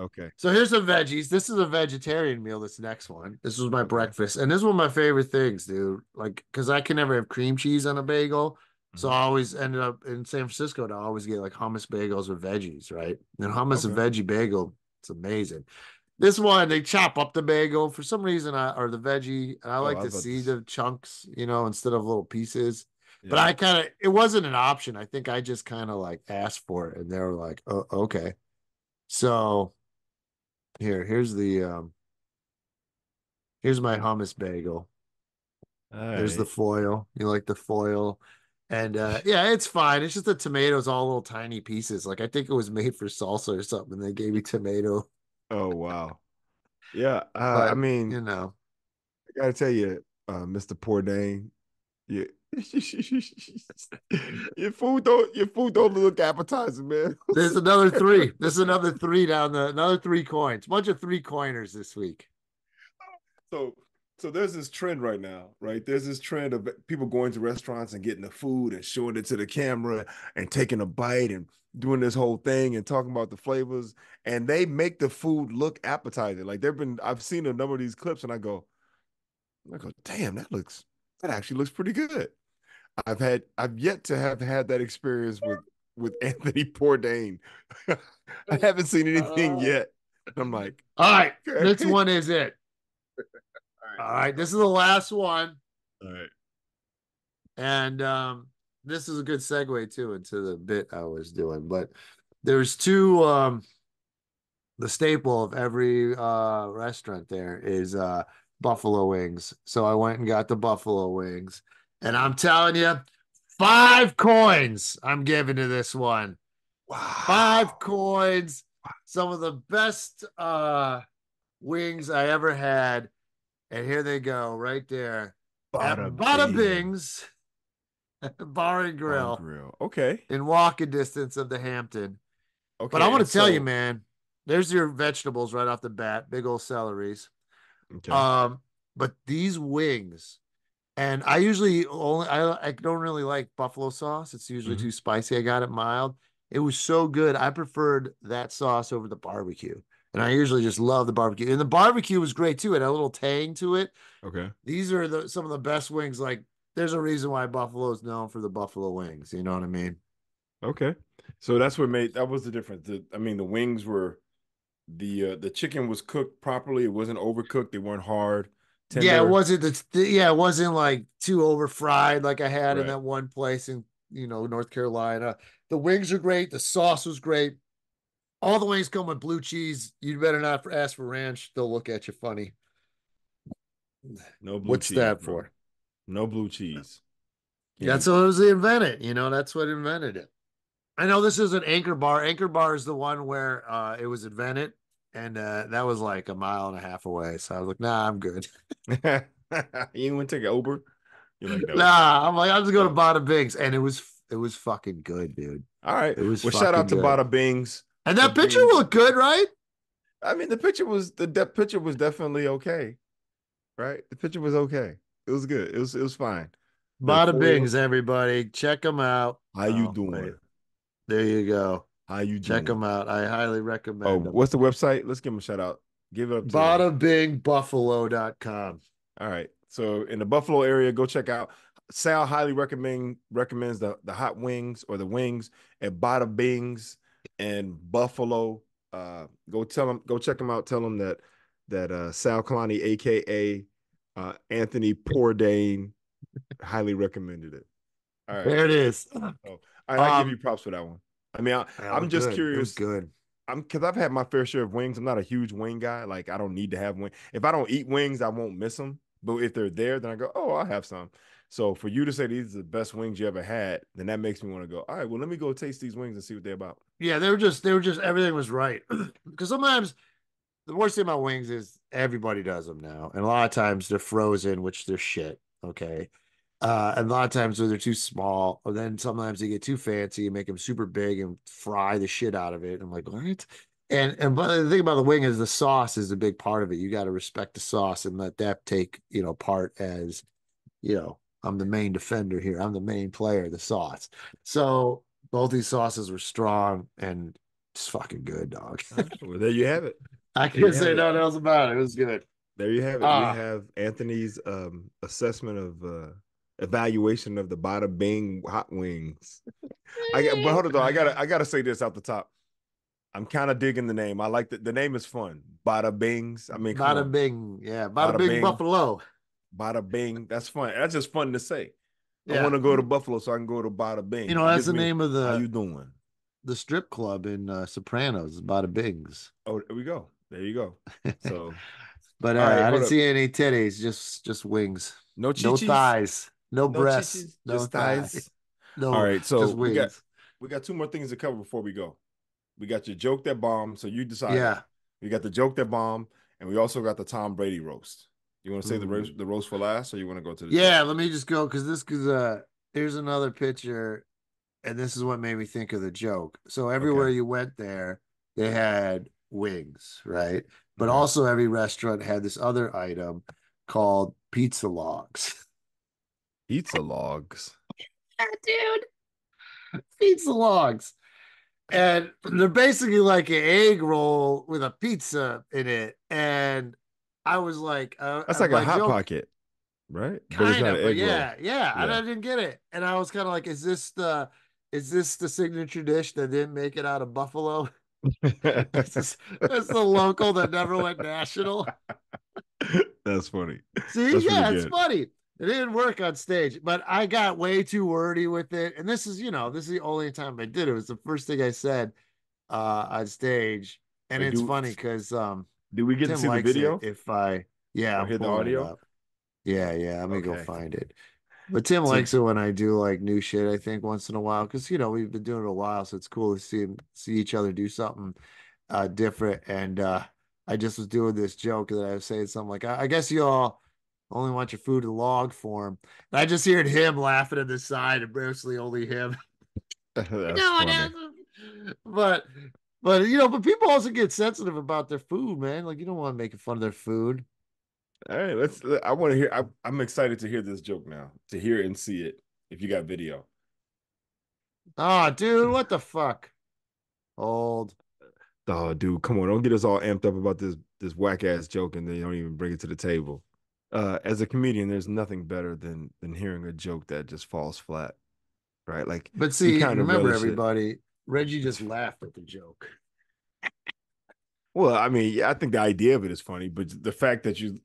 S3: okay,
S2: So here's some veggies. This is a vegetarian meal. This next one. This was my
S3: okay.
S2: breakfast, and this is one of my favorite things, dude. Like, because I can never have cream cheese on a bagel, so
S3: Mhm.
S2: I always ended up in San Francisco to always get like hummus bagels with veggies, right? And hummus and
S3: Okay.
S2: veggie bagel, it's amazing. This one, they chop up the bagel for some reason, or the veggie, and I
S3: Oh,
S2: like
S3: I was
S2: to
S3: about to
S2: see the chunks, instead of little pieces. But
S3: yeah.
S2: I kind of, it wasn't an option. I think I just kind of like asked for it, and they were like, "Oh, okay." So here's my hummus bagel.
S3: All
S2: There's the
S3: right.
S2: foil. You like the foil? And yeah, it's fine. It's just the tomatoes all little tiny pieces. Like I think it was made for salsa or something. And they gave me tomato,
S3: Oh wow. Yeah. I
S2: but
S3: mean, I gotta tell you, Mr. Bourdain, you your food don't look appetizing, man.
S2: there's another 3. This is another 3 down the another 3 coins. Bunch of 3 coiners this week.
S3: So so there's this trend right now, right? There's this trend of people going to restaurants and getting the food and showing it to the camera and taking a bite and doing this whole thing and talking about the flavors. And they make the food look appetizing. Like I've seen a number of these clips and I go, damn, that actually looks pretty good. I've yet to have had that experience with Anthony Bourdain. I haven't seen anything
S2: All
S3: yet. I'm like,
S2: right, this
S3: okay.
S2: one is it.
S3: All right,
S2: All
S3: here we
S2: right, this
S3: go.
S2: is the last one.
S3: All right.
S2: And this is a good segue too into the bit I was doing. But there's two the staple of every restaurant there is buffalo wings. So I went and got the buffalo wings. And I'm telling you, 5 coins I'm giving to this one. Five
S3: Wow.
S2: coins. Some of the best wings I ever had. And here they go, right there at
S3: Bada
S2: Bada
S3: bing.
S2: Bing's Bar and
S3: Bar and
S2: Grill
S3: grill. Okay.
S2: in walking distance of the Hampton. But I
S3: Okay.
S2: want
S3: And
S2: to tell you,
S3: so,
S2: man, there's your vegetables right off the bat, big old celeries.
S3: okay.
S2: Um, but these wings, and I usually only I don't really like buffalo sauce. It's usually
S3: Mhm.
S2: too spicy. I got it mild. It was so good. I preferred that sauce over the barbecue. And I usually just love the barbecue. And the barbecue was great too. It had a little tang to it.
S3: Okay.
S2: These are some of the best wings. Like there's a reason why Buffalo is known for the buffalo wings. You know what I mean?
S3: Okay. So that was the difference. I mean, the wings were the chicken was cooked properly. It wasn't overcooked. They weren't hard,
S2: Yeah, it
S3: tender.
S2: wasn't yeah, it wasn't like too over fried like I had in
S3: Right.
S2: that one place in North Carolina. The wings are great. The sauce was great. All the wings come with blue cheese. You better not ask for ranch. They'll look at you funny.
S3: No blue
S2: What's
S3: cheese,
S2: that
S3: bro.
S2: for?
S3: No blue cheese. Can't do
S2: That's what
S3: that.
S2: it was invented. That's what invented it. I know this is an Anchor Bar. Anchor Bar is the one where it was invented, and that was like a mile and a half away. So I was like, nah, I'm good.
S3: You went to take an Uber? You're like, no.
S2: Nah, I'm like, I'm just going to
S3: No.
S2: Bada Bing's, and it was fucking good, dude.
S3: All right.
S2: It was
S3: Well, shout out
S2: fucking
S3: to
S2: good.
S3: Bada Bings
S2: And
S3: for
S2: that picture
S3: being.
S2: looked good, right?
S3: I mean, the picture was definitely okay, right? The picture was okay. It was good. It was fine. The
S2: Bada
S3: foil.
S2: Bing's, everybody. Check them out.
S3: How you
S2: Oh, wait.
S3: doing?
S2: There you go.
S3: How you
S2: Check them
S3: doing?
S2: out. I highly
S3: Oh,
S2: recommend them.
S3: what's the website? Let's give them a shout out. Give it up to.
S2: BadaBingBuffalo.com.
S3: All right. So in the Buffalo area, go check out. Sal highly recommends the hot wings or the wings at Bada Bings and Buffalo. Go check them out. Tell them that that Sal Kalani, aka Anthony POORdain, highly recommended it. All right.
S2: There it is.
S3: Oh, I give you
S2: Um,
S3: props for that one. I mean,
S2: yeah, it
S3: I'm
S2: was
S3: just
S2: good. It was
S3: curious.
S2: good.
S3: I'm because I've had my fair share of wings. I'm not a huge wing guy. Like I don't need to have wings. If I don't eat wings, I won't miss them. But if they're there, then I go, oh, I'll have some. So for you to say these are the best wings you ever had, then that makes me want to go. All right, well, let me go taste these wings and see what they're about.
S2: Yeah, they were just everything was right. Because sometimes the worst thing about wings is everybody does them now, and a lot of times they're frozen, which they're shit. Okay, and a lot of times they're too small, or then sometimes they get too fancy and make them super big and fry the shit out of it. I'm like, what? And but the thing about the wing is the sauce is a big part of it. You got to respect the sauce and let that take part as I'm the main defender here. I'm the main player, the sauce. So both these sauces were strong and it's fucking good, dog.
S3: All right, well, there you have it.
S2: I
S3: There you
S2: can't say
S3: have it.
S2: nothing else about it. It was good.
S3: There you have it. We
S2: Ah,
S3: have Anthony's assessment of evaluation of the Bada Bing hot wings. But hold on though. I gotta say this out the top. I'm kind of digging the name. I like the name is fun. Bada Bings. I mean, come
S2: bada
S3: on.
S2: bing. Yeah, bada
S3: Bada
S2: bing
S3: Bing.
S2: buffalo.
S3: Bada Bing. That's fun. That's just fun to say. I
S2: Yeah.
S3: want to go to Buffalo so I can go to Bada Bing. It
S2: That's
S3: gives
S2: the
S3: me,
S2: name of
S3: how
S2: the
S3: you doing?
S2: the strip club in Sopranos, bada bings.
S3: Oh, there we go. There you go. So,
S2: But
S3: all right,
S2: I
S3: hold
S2: didn't
S3: up.
S2: see any titties, just wings.
S3: No
S2: No
S3: chichis,
S2: thighs, no
S3: no
S2: breasts,
S3: chichis,
S2: no
S3: just
S2: thigh.
S3: thighs. All
S2: No,
S3: right,
S2: just
S3: so we got
S2: wings.
S3: we got two more things to cover before we go. We got your joke that bombed, so you decided.
S2: Yeah.
S3: We got the joke that bombed, and we also got the Tom Brady roast. You want to say
S2: Mm.
S3: the roast for last, or you want to go to the joke?
S2: Yeah, let me just go because here's another picture, and this is what made me think of the joke. So everywhere
S3: Okay.
S2: you went there, they had wings, right? But
S3: Okay.
S2: also every restaurant had this other item called pizza logs.
S3: Pizza logs.
S2: Yeah, dude, pizza logs. And they're basically like an egg roll with a pizza in it. And I was like,
S3: That's like a
S2: my
S3: hot
S2: joke,
S3: pocket, right? But it's
S2: kind
S3: not
S2: of,
S3: an
S2: but
S3: egg roll.
S2: yeah, and
S3: Yeah.
S2: I didn't get it. And I was kind of like, is this the signature dish that didn't make it out of Buffalo? This the local that never went national.
S3: That's funny.
S2: See,
S3: That's pretty
S2: yeah, it's
S3: good.
S2: funny. It didn't work on stage, but I got way too wordy with it. And this is the only time I did it. It was the first thing I said on stage. And
S3: Wait,
S2: it's funny because
S3: do we get to
S2: Tim
S3: see the
S2: likes it
S3: video
S2: if yeah,
S3: or
S2: I'm
S3: hear the
S2: pulling it
S3: audio?
S2: up. Yeah, let me go
S3: Okay.
S2: find it. But Tim
S3: So
S2: likes it when I do like new shit, I think, once in a while, because we've been doing it a while, so it's cool to see each other do something different. And I just was doing this joke that I was saying something like, I guess you all only want your food in log form. And I just heard him laughing at the side, and mostly only him.
S3: that's
S2: No one
S3: funny.
S2: else. But people also get sensitive about their food, man. Like you don't want to make fun of their food.
S3: All right, I want to hear. I'm excited to hear this joke now, to hear it and see it. If you got video.
S2: Oh, dude, what the fuck? Old.
S3: Oh, dude, come on. Don't get us all amped up about this whack ass joke and then you don't even bring it to the table. As a comedian, there's nothing better than hearing a joke that just falls flat, right? Like
S2: But
S3: you
S2: see,
S3: kind of
S2: remember
S3: relish it.
S2: everybody, Reggie
S3: It's
S2: just laughed at the joke.
S3: well, I mean, yeah, I think the idea of it is funny, but the fact that you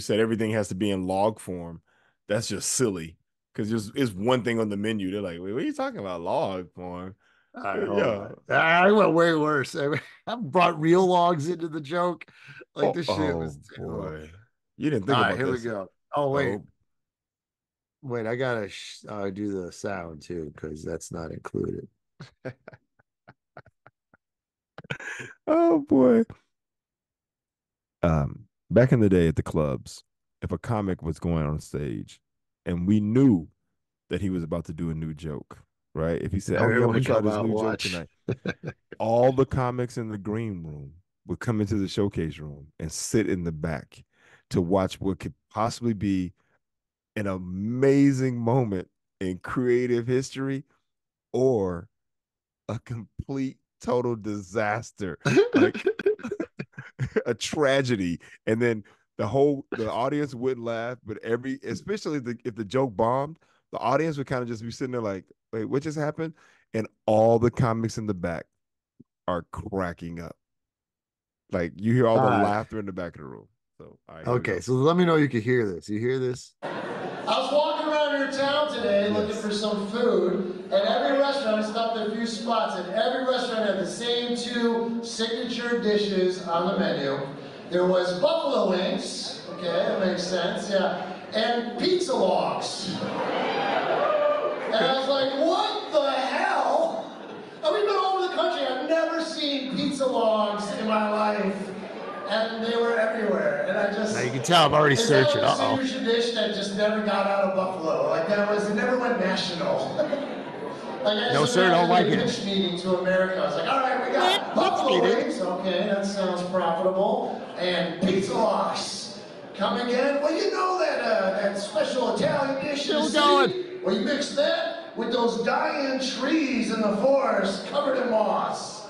S3: said everything has to be in log form, that's just silly. Because there's one thing on the menu. They're like, wait, what are you talking about? Log form?
S2: All right, hold
S3: Yeah.
S2: on. I went way worse. I brought real logs into the joke. Like
S3: Oh,
S2: this shit
S3: oh
S2: was. Oh.
S3: boy. You didn't
S2: All
S3: think
S2: right,
S3: about
S2: here we
S3: this.
S2: go. Oh wait,
S3: Oh,
S2: wait. I gotta do the sound too because that's not included.
S3: oh boy. Back in the day at the clubs, if a comic was going on stage and we knew that he was about to do a new joke, right? If he said, "Oh yeah, I'm gonna
S2: Everyone
S3: try
S2: come
S3: this
S2: out
S3: new joke
S2: watch.
S3: tonight," all the comics in the green room would come into the showcase room and sit in the back to watch what could possibly be an amazing moment in creative history or a complete total disaster. Like a tragedy, and then the audience would laugh, but especially if the joke bombed, the audience would kind of just be sitting there like, wait, what just happened? And all the comics in the back are cracking up. Like you hear all
S2: All
S3: the
S2: right.
S3: laughter in the back of the room. So all right, here we
S2: Okay,
S3: go.
S2: so let me know you can hear this. You hear this?
S4: I was walking around your town today looking for some food, and every restaurant, I stopped at a few spots, and every restaurant had the same 2 signature dishes on the menu. There was buffalo wings, okay, that makes sense, yeah, and pizza logs. And I was like, what the hell? And we've been all over the country, I've never seen pizza logs in my life. And they were everywhere, and I just...
S2: Now you can tell I'm already searching.
S4: Is that
S2: Uh-oh.
S4: like a signature dish that just never got out of Buffalo? Like it never went national. Like
S2: No, sir, don't like it.
S4: pitch meeting to America. I was like, all right, we got buffalo wings. Okay, that sounds profitable. And pizza logs. Come again? Well, you know that special Italian dish in the city? Well, you mix that with those dying trees in the forest covered in moss.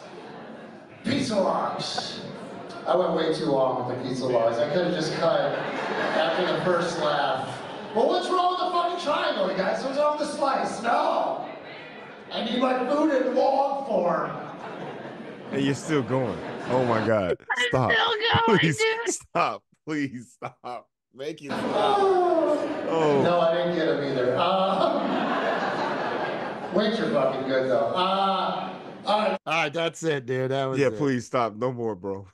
S4: Pizza logs. I went way too long with the pizza logs. I could have just cut after the first laugh. Well, what's wrong with the fucking triangle, you guys? What's wrong with the slice? No! I need my food in log form.
S3: And you're still going. Oh my God. Stop. Please stop. Please stop. Make it stop. Oh.
S4: No, I didn't get them either. Wings are fucking good, though.
S2: All right, that's it, dude. That was it.
S3: Please stop. No more, bro.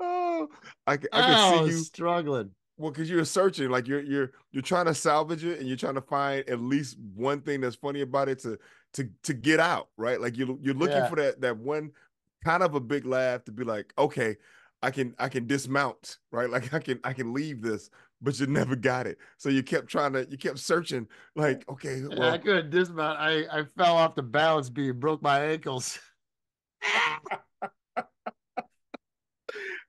S3: Oh, I can see you
S2: struggling.
S3: Well, because you're searching, like you're trying to salvage it, and you're trying to find at least one thing that's funny about it to get out, right? Like you're looking for that one kind of a big laugh to be like, okay, I can dismount, right? Like I can leave this, but you never got it. So you kept searching, like, okay, well,
S2: I couldn't dismount. I fell off the balance beam, broke my ankles.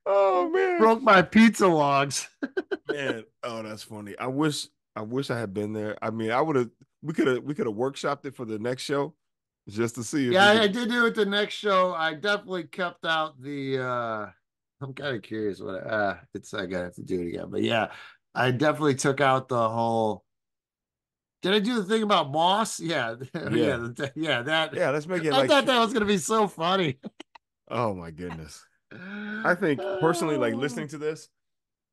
S3: Oh man,
S2: broke my pizza logs.
S3: Man, oh, that's funny. I wish I had been there. I mean, we could have workshopped it for the next show just to see if
S2: yeah, I did do it the next show. I definitely kept out the I'm kind of curious what it's I gotta have to do it again. But yeah, I definitely took out the whole. Did I do the thing about moss? Yeah.
S3: Yeah.
S2: That.
S3: Yeah, let's make it
S2: I thought that was gonna be so funny.
S3: Oh my goodness. I think personally, like listening to this,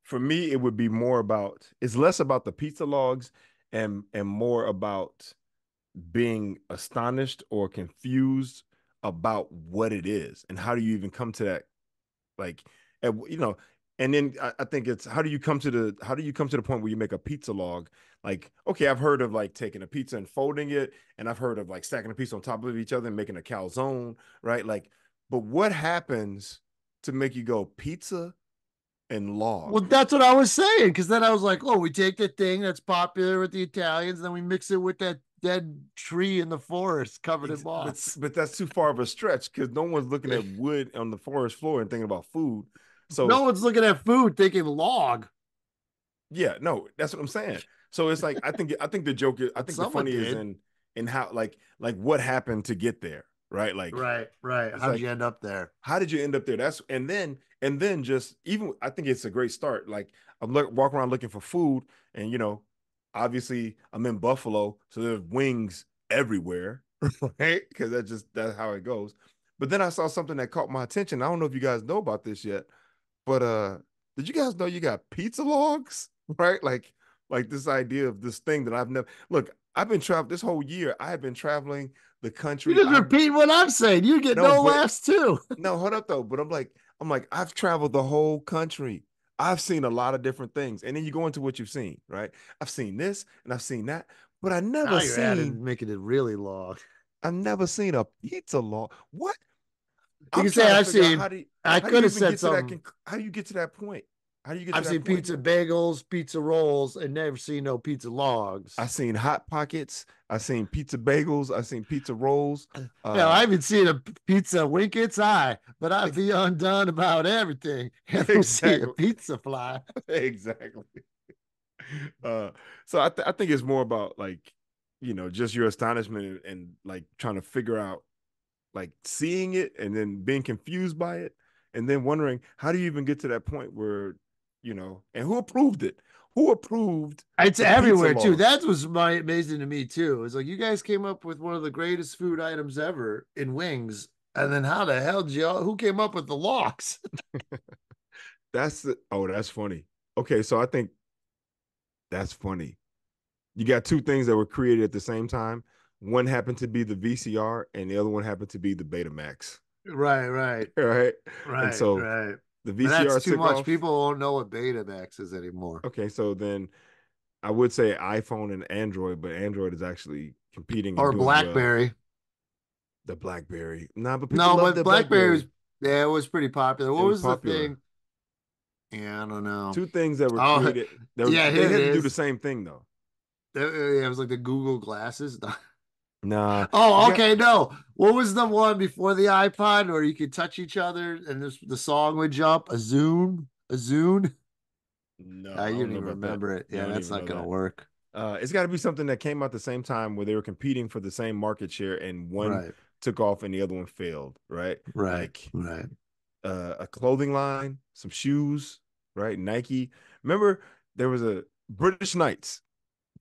S3: for me, it would be more about, it's less about the pizza logs and more about being astonished or confused about what it is and how do you even come to that, like, and then I think it's how do you come to the point where you make a pizza log? Like, okay, I've heard of like taking a pizza and folding it, and I've heard of like stacking a pizza on top of each other and making a calzone, right? Like, but what happens to make you go pizza and log?
S2: Well, that's what I was saying, because then I was like, oh, we take the thing that's popular with the Italians, then we mix it with that dead tree in the forest covered in moss.
S3: But that's too far of a stretch, because no one's looking at wood on the forest floor and thinking about food. So
S2: no one's looking at food thinking log.
S3: Yeah, no, that's what I'm saying. So it's like I think the joke is, I think the funny is in how like what happened to get there, right? Like
S2: right. How did you end up there?
S3: How did you end up there? That's and then just even I think it's a great start. Like I'm walking around looking for food, and obviously I'm in Buffalo, so there's wings everywhere, right? Because that's how it goes. But then I saw something that caught my attention. I don't know if you guys know about this yet, but did you guys know you got pizza logs? Right? Like this idea of this thing that I've never I've been traveling this whole year. I have been traveling the country.
S2: You just repeat what I'm saying. You get no laughs too.
S3: No, hold up though. But I'm like, I've traveled the whole country. I've seen a lot of different things. And then you go into what you've seen, right? I've seen this and I've seen that, but I never seen
S2: making it really long.
S3: I've never seen a pizza log. What?
S2: You can say I've seen.
S3: I could have said something. How do you get to that point?
S2: I've seen pizza bagels, pizza rolls, and never seen no pizza logs.
S3: I've seen Hot Pockets. I've seen pizza bagels. I've seen pizza rolls.
S2: I haven't seen a pizza wink its eye, but I'd be undone about everything. Ever see a pizza fly?
S3: Exactly. So I think it's more about like, just your astonishment and like trying to figure out, like seeing it and then being confused by it, and then wondering how do you even get to that point where, and who approved it? Who approved?
S2: It's everywhere too. That was amazing to me too. It's like you guys came up with one of the greatest food items ever in wings, And then how the hell who came up with the locks?
S3: That's funny. Okay, so I think that's funny. You got two things that were created at the same time. One happened to be the VCR, and the other one happened to be the Betamax.
S2: Right, right,
S3: Right. And
S2: right,
S3: so
S2: right.
S3: the
S2: But that's
S3: VCR
S2: too
S3: took
S2: much.
S3: off.
S2: People don't know what Betamax is anymore.
S3: Okay, so then I would say iPhone and Android, but Android is actually competing and
S2: Or
S3: doing well.
S2: BlackBerry.
S3: The BlackBerry. Nah, but people
S2: No,
S3: love
S2: but
S3: the
S2: BlackBerry was
S3: BlackBerry.
S2: yeah, it was pretty popular.
S3: It
S2: What
S3: was
S2: was the
S3: popular.
S2: thing? Yeah, I don't know.
S3: Two things that were
S2: Oh,
S3: created.
S2: yeah,
S3: They
S2: here it
S3: had to do the
S2: is.
S3: same thing though.
S2: It was like the Google glasses.
S3: Nah, you
S2: Oh,
S3: got
S2: okay, no. What was the one before the iPod where you could touch each other and the song would jump? A Zune? A Zune?
S3: no, I
S2: You
S3: don't
S2: don't
S3: know
S2: even
S3: about that.
S2: remember it.
S3: Yeah, I
S2: Yeah,
S3: don't
S2: that's
S3: even
S2: not
S3: know
S2: gonna
S3: that.
S2: work.
S3: It's got to be something that came out the same time where they were competing for the same market share, and one
S2: Right,
S3: took off and the other one failed. Right,
S2: right,
S3: like
S2: right.
S3: a clothing line, some shoes, right? Nike. Remember, there was a British Knights.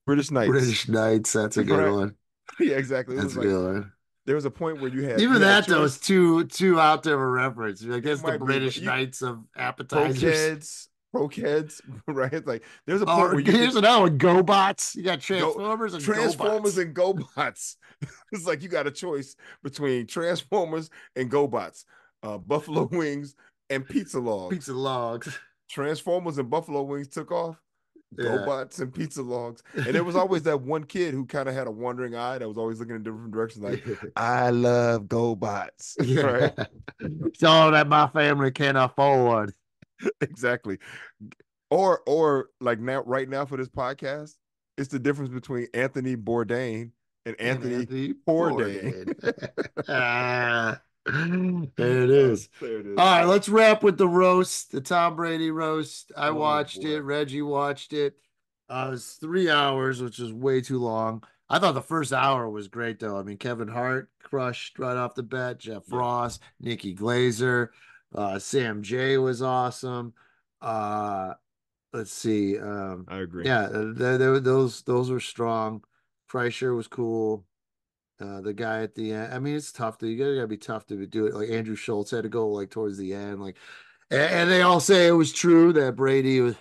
S3: British Knights,
S2: British Knights, that's a good
S3: right?
S2: one.
S3: Yeah, exactly. It
S2: That's
S3: was
S2: a
S3: like
S2: good one.
S3: there was a point where
S2: Even
S3: you had a
S2: that though is
S3: choice.
S2: too out there of a reference. Like
S3: It
S2: that's the
S3: might be, but
S2: British
S3: you
S2: Knights of appetizers.
S3: Pro-Keds, Pro-Keds, right? It's like there's a point
S2: Or
S3: where you could
S2: here's another one: GoBots. You got
S3: go
S2: Transformers and
S3: Transformers
S2: GoBots.
S3: and GoBots. It's like you got a choice between Transformers and GoBots, Buffalo Wings and Pizza Logs.
S2: Pizza logs.
S3: Transformers and Buffalo Wings took off.
S2: Yeah.
S3: GoBots and Pizza Logs. And there was always that one kid who kind of had a wandering eye that was always looking in different directions, like, I love GoBots.
S2: Yeah.
S3: Right?
S2: It's all that my family can afford.
S3: Exactly. Or like now, right now for this podcast, it's the difference between Anthony Bourdain and
S2: And
S3: Anthony
S2: Anthony
S3: POORdain.
S2: POORdain. Ah, there it is.
S3: There it
S2: All
S3: is.
S2: right, let's wrap with the roast, the Tom Brady roast. I
S3: Oh
S2: watched
S3: boy.
S2: it. Reggie watched it. It was 3 hours, which is way too long. I thought the first hour was great, though. I mean, Kevin Hart crushed right off the bat. Jeff
S3: Yeah,
S2: Ross, Nikki Glazer, Sam J was awesome. Uh, let's see.
S3: I agree.
S2: Yeah, those were strong. Kreischer was cool. The guy at the end. I mean, it's tough. You gotta be tough to do it. Like Andrew Schultz had to go like towards the end. Like, and they all say it was true that Brady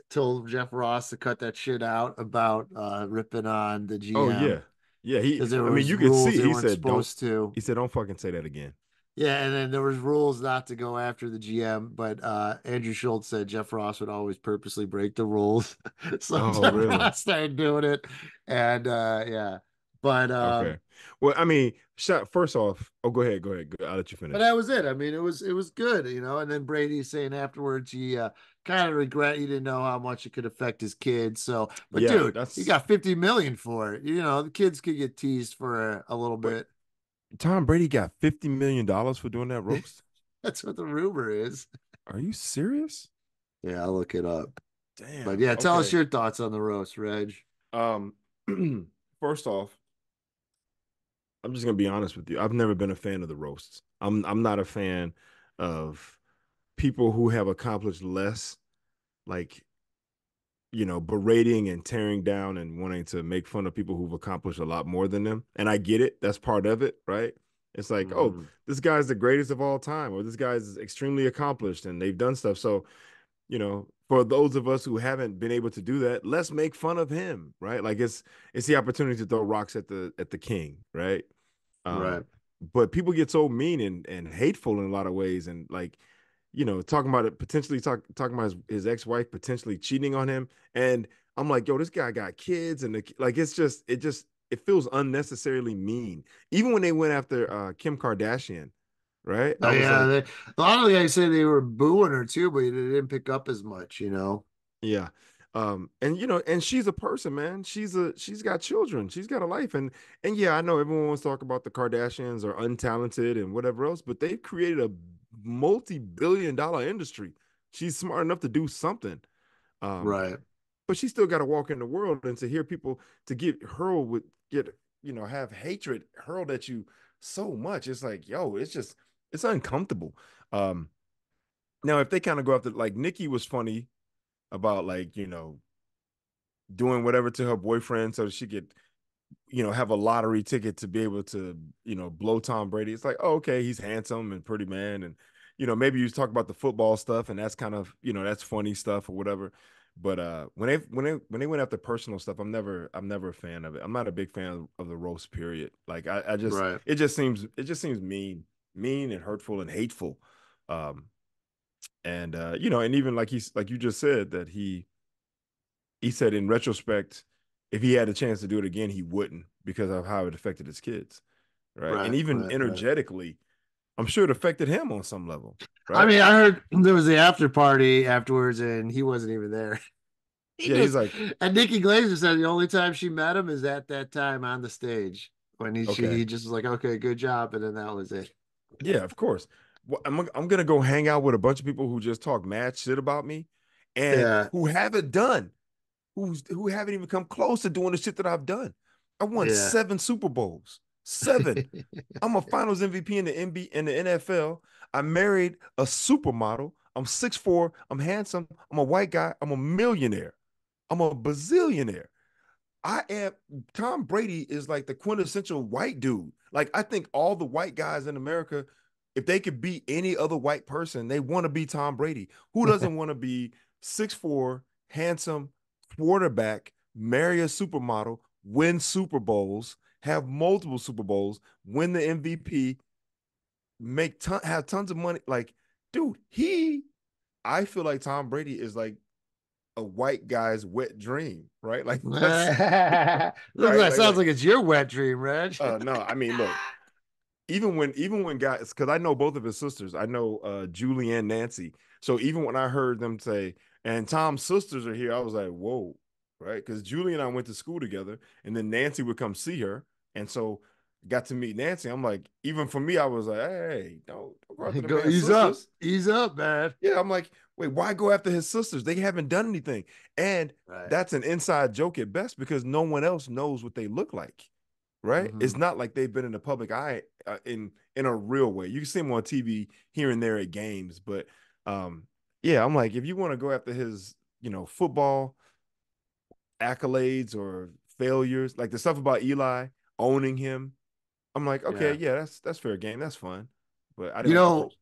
S2: told Jeff Ross to cut that shit out about ripping on the
S3: Oh
S2: GM
S3: yeah. Yeah,
S2: because there
S3: I mean
S2: was
S3: you could
S2: rules
S3: see
S2: they
S3: he
S2: weren't
S3: said don't
S2: supposed to.
S3: he said don't fucking say that again.
S2: Yeah, and then there was rules not to go after the GM, but Andrew Schultz said Jeff Ross would always purposely break the rules. So
S3: Oh,
S2: Jeff
S3: really?
S2: Ross started doing it. And yeah. But
S3: Okay. Well, I mean, first off, oh go ahead, go ahead. I'll let you
S2: but
S3: finish.
S2: that was it. I mean, it was good, you know. And then Brady saying afterwards he kind of regret he didn't know how much it could affect his kids. So, but
S3: Yeah,
S2: dude, he
S3: that's
S2: got 50 million for it. You know, the kids could get teased for a little
S3: wait,
S2: bit.
S3: Tom Brady got $50 million for doing that roast?
S2: That's what the rumor is.
S3: Are you serious?
S2: Yeah, I'll look it up. But
S3: Damn.
S2: yeah, tell us
S3: Okay.
S2: your thoughts on the roast, Reg.
S3: Um, first off, I'm just gonna be honest with you. I've never been a fan of the roasts. I'm not a fan of people who have accomplished less, like berating and tearing down and wanting to make fun of people who've accomplished a lot more than them. And I get it. That's part of it, right? It's like, oh,
S2: Mhm.
S3: this guy's the greatest of all time, or this guy's extremely accomplished and they've done stuff. So, for those of us who haven't been able to do that, let's make fun of him, right? Like it's the opportunity to throw rocks at the king, right?
S2: Right.
S3: But people get so mean and hateful in a lot of ways, and like, talking about it potentially talking about his ex-wife potentially cheating on him, and I'm like, yo, this guy got kids, and like it feels unnecessarily mean. Even when they went after Kim Kardashian, right?
S2: Oh
S3: I was
S2: yeah,
S3: like,
S2: a lot of the guys say they were booing her too, but they didn't pick up as much, you know.
S3: yeah. And and she's a person, man. She's got children. She's got a life. And yeah, I know everyone wants to talk about the Kardashians are untalented and whatever else, but they've created a multi-billion-dollar industry. She's smart enough to do something. Um,
S2: Right.
S3: but she still got to walk in the world, and to hear people to have hatred hurled at you so much, it's like, yo, it's uncomfortable. Um, Now if they kind of go after, like, Nikki was funny about, like, doing whatever to her boyfriend so that she could have a lottery ticket to be able to, blow Tom Brady. It's like, oh, okay, he's handsome and pretty man. And, maybe you talk about the football stuff and that's kind of, that's funny stuff or whatever. But when they went after personal stuff, I'm never a fan of it. I'm not a big fan of the roast period. Like I just
S2: Right.
S3: it just seems mean and hurtful and hateful. Um and even like you just said that he said in retrospect, if he had a chance to do it again, he wouldn't because of how it affected his kids. Right. And
S2: Right.
S3: even
S2: Right.
S3: energetically, I'm sure it affected him on some level.
S2: I
S3: Right.
S2: mean, I heard there was the after party afterwards, and he wasn't even there. He
S3: Yeah. He's
S2: just
S3: like,
S2: and Nikki Glaser said the only time she met him is at that time on the stage when he
S3: okay.
S2: just was like, okay, good job, and then that was it.
S3: Yeah, of course. Well, I'm gonna go hang out with a bunch of people who just talk mad shit about me and
S2: Yeah,
S3: who haven't done, who haven't even come close to doing the shit that I've done. I won
S2: yeah.
S3: 7 Super Bowls. 7. I'm a finals MVP in the in the NFL. I married a supermodel. I'm 6'4". I'm handsome. I'm a white guy. I'm a millionaire. I'm a bazillionaire. I am Tom Brady is like the quintessential white dude. Like I think all the white guys in America, if they could beat any other white person, they want to be Tom Brady. Who doesn't want to be 6'4", handsome quarterback, marry a supermodel, win Super Bowls, have multiple Super Bowls, win the MVP, have tons of money? Like, dude, I feel like Tom Brady is like a white guy's wet dream, right? Like that's
S2: Looks
S3: right.
S2: like sounds like it's your wet dream, Reg.
S3: No, I mean, look, even when guys, because I know both of his sisters, I know Julie and Nancy. So even when I heard them say, and Tom's sisters are here, I was like, whoa, right? Because Julie and I went to school together, and then Nancy would come see her, and so got to meet Nancy. I'm like, even for me, I was like, hey, don't go after the
S2: Go
S3: man's sisters.
S2: ease up, man.
S3: Yeah, I'm like, wait, why go after his sisters? They haven't done anything. And
S2: Right.
S3: that's an inside joke at best because no one else knows what they look like. Right?
S2: Mhm.
S3: It's not like they've been in the public eye in a real way. You can see them on TV here and there at games, but yeah, I'm like, if you want to go after his, football accolades or failures, like the stuff about Eli owning him, I'm like, okay,
S2: Yeah.
S3: yeah, that's fair game. That's fun. But I
S2: You
S3: didn't like the
S2: know
S3: person.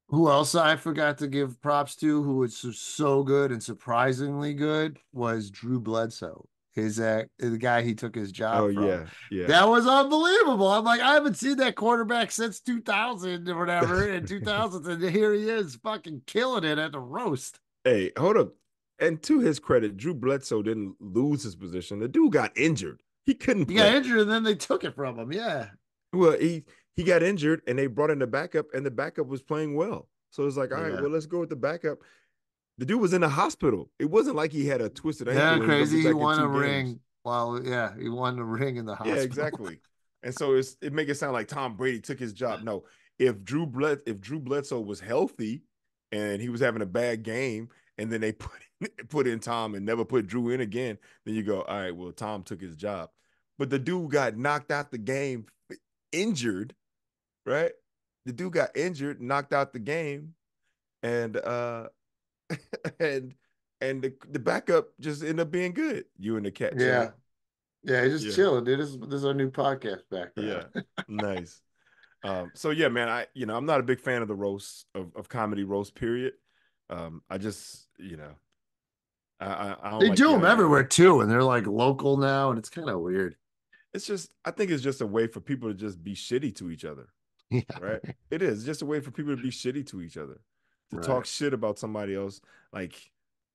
S2: who else I forgot to give props to, who was so good and surprisingly good, was Drew Bledsoe. The guy he took his
S3: Oh
S2: job from.
S3: yeah, yeah.
S2: That was unbelievable. I'm like, I haven't seen that quarterback since 2000 or whatever. In 2000, and here he is, fucking killing it at the roast.
S3: Hey, hold up. And to his credit, Drew Bledsoe didn't lose his position. The dude got injured. He couldn't
S2: He got
S3: play.
S2: injured, and then they took it from him. Yeah,
S3: Well, he got injured and they brought in the backup, and the backup was playing well. So it's like, all right,
S2: yeah,
S3: well, let's go with the backup. The dude was in the hospital. It wasn't like he had a twisted
S2: yeah.
S3: ankle and he's gonna be
S2: Crazy. He
S3: back in
S2: won a
S3: 2 games.
S2: ring. Well, yeah, he won the ring in the
S3: Yeah,
S2: hospital.
S3: exactly. And so it make it sound like Tom Brady took his job. No, if Drew Bledsoe was healthy and he was having a bad game, and then they put in Tom and never put Drew in again, then you go, all right, well, Tom took his job. But the dude got knocked out the game, injured, right? The dude got injured, knocked out the game, and and the backup just ended up being good. You and the cat
S2: Yeah,
S3: chilling.
S2: yeah. He's just
S3: Yeah,
S2: chilling, dude. This is our new podcast
S3: yeah,
S2: background.
S3: nice. So yeah, man, I'm not a big fan of the roast of comedy roast, period. I just, I don't
S2: They
S3: like
S2: do
S3: the
S2: them
S3: idea.
S2: everywhere too, and they're like local now, and it's kind of weird.
S3: I think it's just a way for people to just be shitty to each other,
S2: Yeah,
S3: right? It is just a way for people to be shitty to each other, to
S2: right.
S3: talk shit about somebody else, like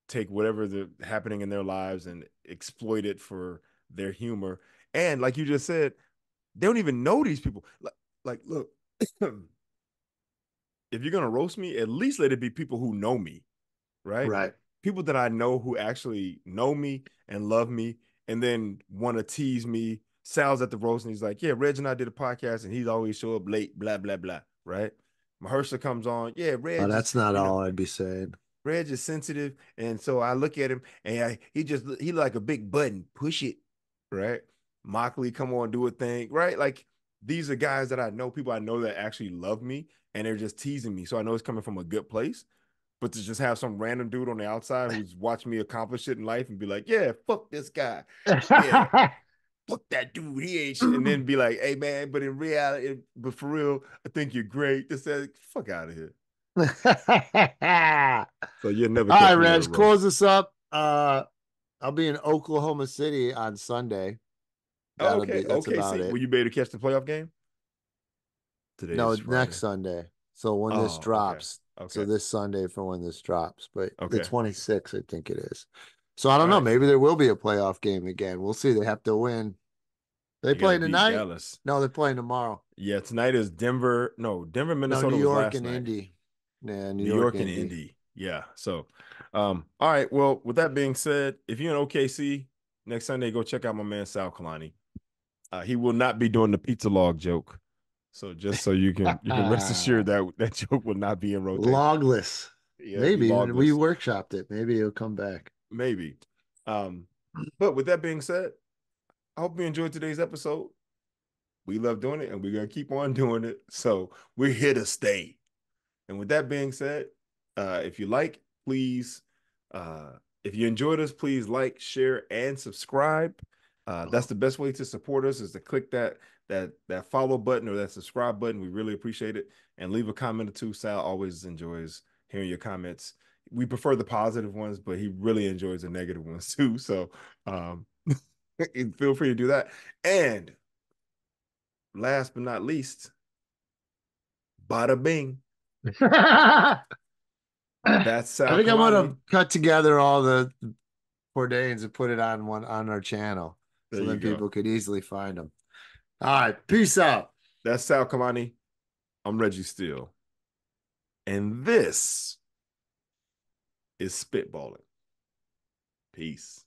S3: take whatever the happening in their lives and exploit it for their humor. And like you just said, they don't even know these people. Look, if you're gonna roast me, at least let it be people who know me, right?
S2: Right.
S3: People that I know who actually know me and love me, and then want to tease me. Sal's at the roast and he's like, "Yeah, Reg and I did a podcast, and he'd always show up late, blah blah blah." Right? Mahersha comes on, "Yeah,
S2: Oh,
S3: Reg is,
S2: that's not all I'd be saying.
S3: Reg is sensitive," and so I look at him and he like a big button, push it, right? Mockley come on, do a thing, right? Like these are guys that I know, people I know that actually love me, and they're just teasing me, so I know it's coming from a good place. But to just have some random dude on the outside who's watched me accomplish it in life and be like, "Yeah, fuck this guy," yeah, fuck that dude, he ain't shit. And then be like, hey man, but in reality, but for real, I think you're great. This, that, fuck out of here.
S2: All
S3: So you'll never
S2: right,
S3: catch me with a
S2: Reg,
S3: roast.
S2: close this up. I'll be in Oklahoma City on Sunday.
S3: Okay,
S2: That's
S3: okay.
S2: about
S3: See,
S2: it.
S3: will you be able to catch the playoff game? Today
S2: No,
S3: is
S2: next
S3: Friday.
S2: Sunday. So when this
S3: Oh, okay.
S2: drops. So
S3: Okay.
S2: this Sunday for when this drops, but the
S3: Okay.
S2: 26th, I think it is. So I don't
S3: All
S2: know.
S3: right.
S2: Maybe there will be a playoff game again. We'll see. They have to win. They
S3: You got to
S2: play
S3: beat
S2: tonight?
S3: Dallas.
S2: No, they're playing tomorrow.
S3: Yeah, tonight is Denver. No, Denver,
S2: No, New
S3: Minnesota was
S2: York
S3: last
S2: and
S3: night.
S2: Indy. Yeah, New
S3: New
S2: York,
S3: York and
S2: Indy.
S3: Indy. Yeah. So, all right. Well, with that being said, if you're in OKC next Sunday, go check out my man Sal Kalani. He will not be doing the pizza log joke. So just so you can rest assured that that joke will not be in rotation.
S2: Logless.
S3: Yeah, it'll be
S2: Maybe we
S3: logless.
S2: workshopped it. Maybe it'll come back.
S3: Maybe. But with that being said, I hope you enjoyed today's episode. We love doing it and we're going to keep on doing it. So we're here to stay. And with that being said, if you like, please, if you enjoyed us, please like, share, and subscribe. That's the best way to support us is to click that follow button or that subscribe button. We really appreciate it. And leave a comment or two. Sal always enjoys hearing your comments. We prefer the positive ones, but he really enjoys the negative ones too. So feel free to do that. And last but not least, bada bing. That's Sal
S2: I think I'm
S3: Kalani.
S2: gonna cut together all the POORdains and put it on our channel.
S3: There
S2: So
S3: you
S2: then
S3: go.
S2: people could easily find them. All right. Peace out.
S3: That's Sal Kalani. I'm Reggie Steele. And this is Spitballin. Peace.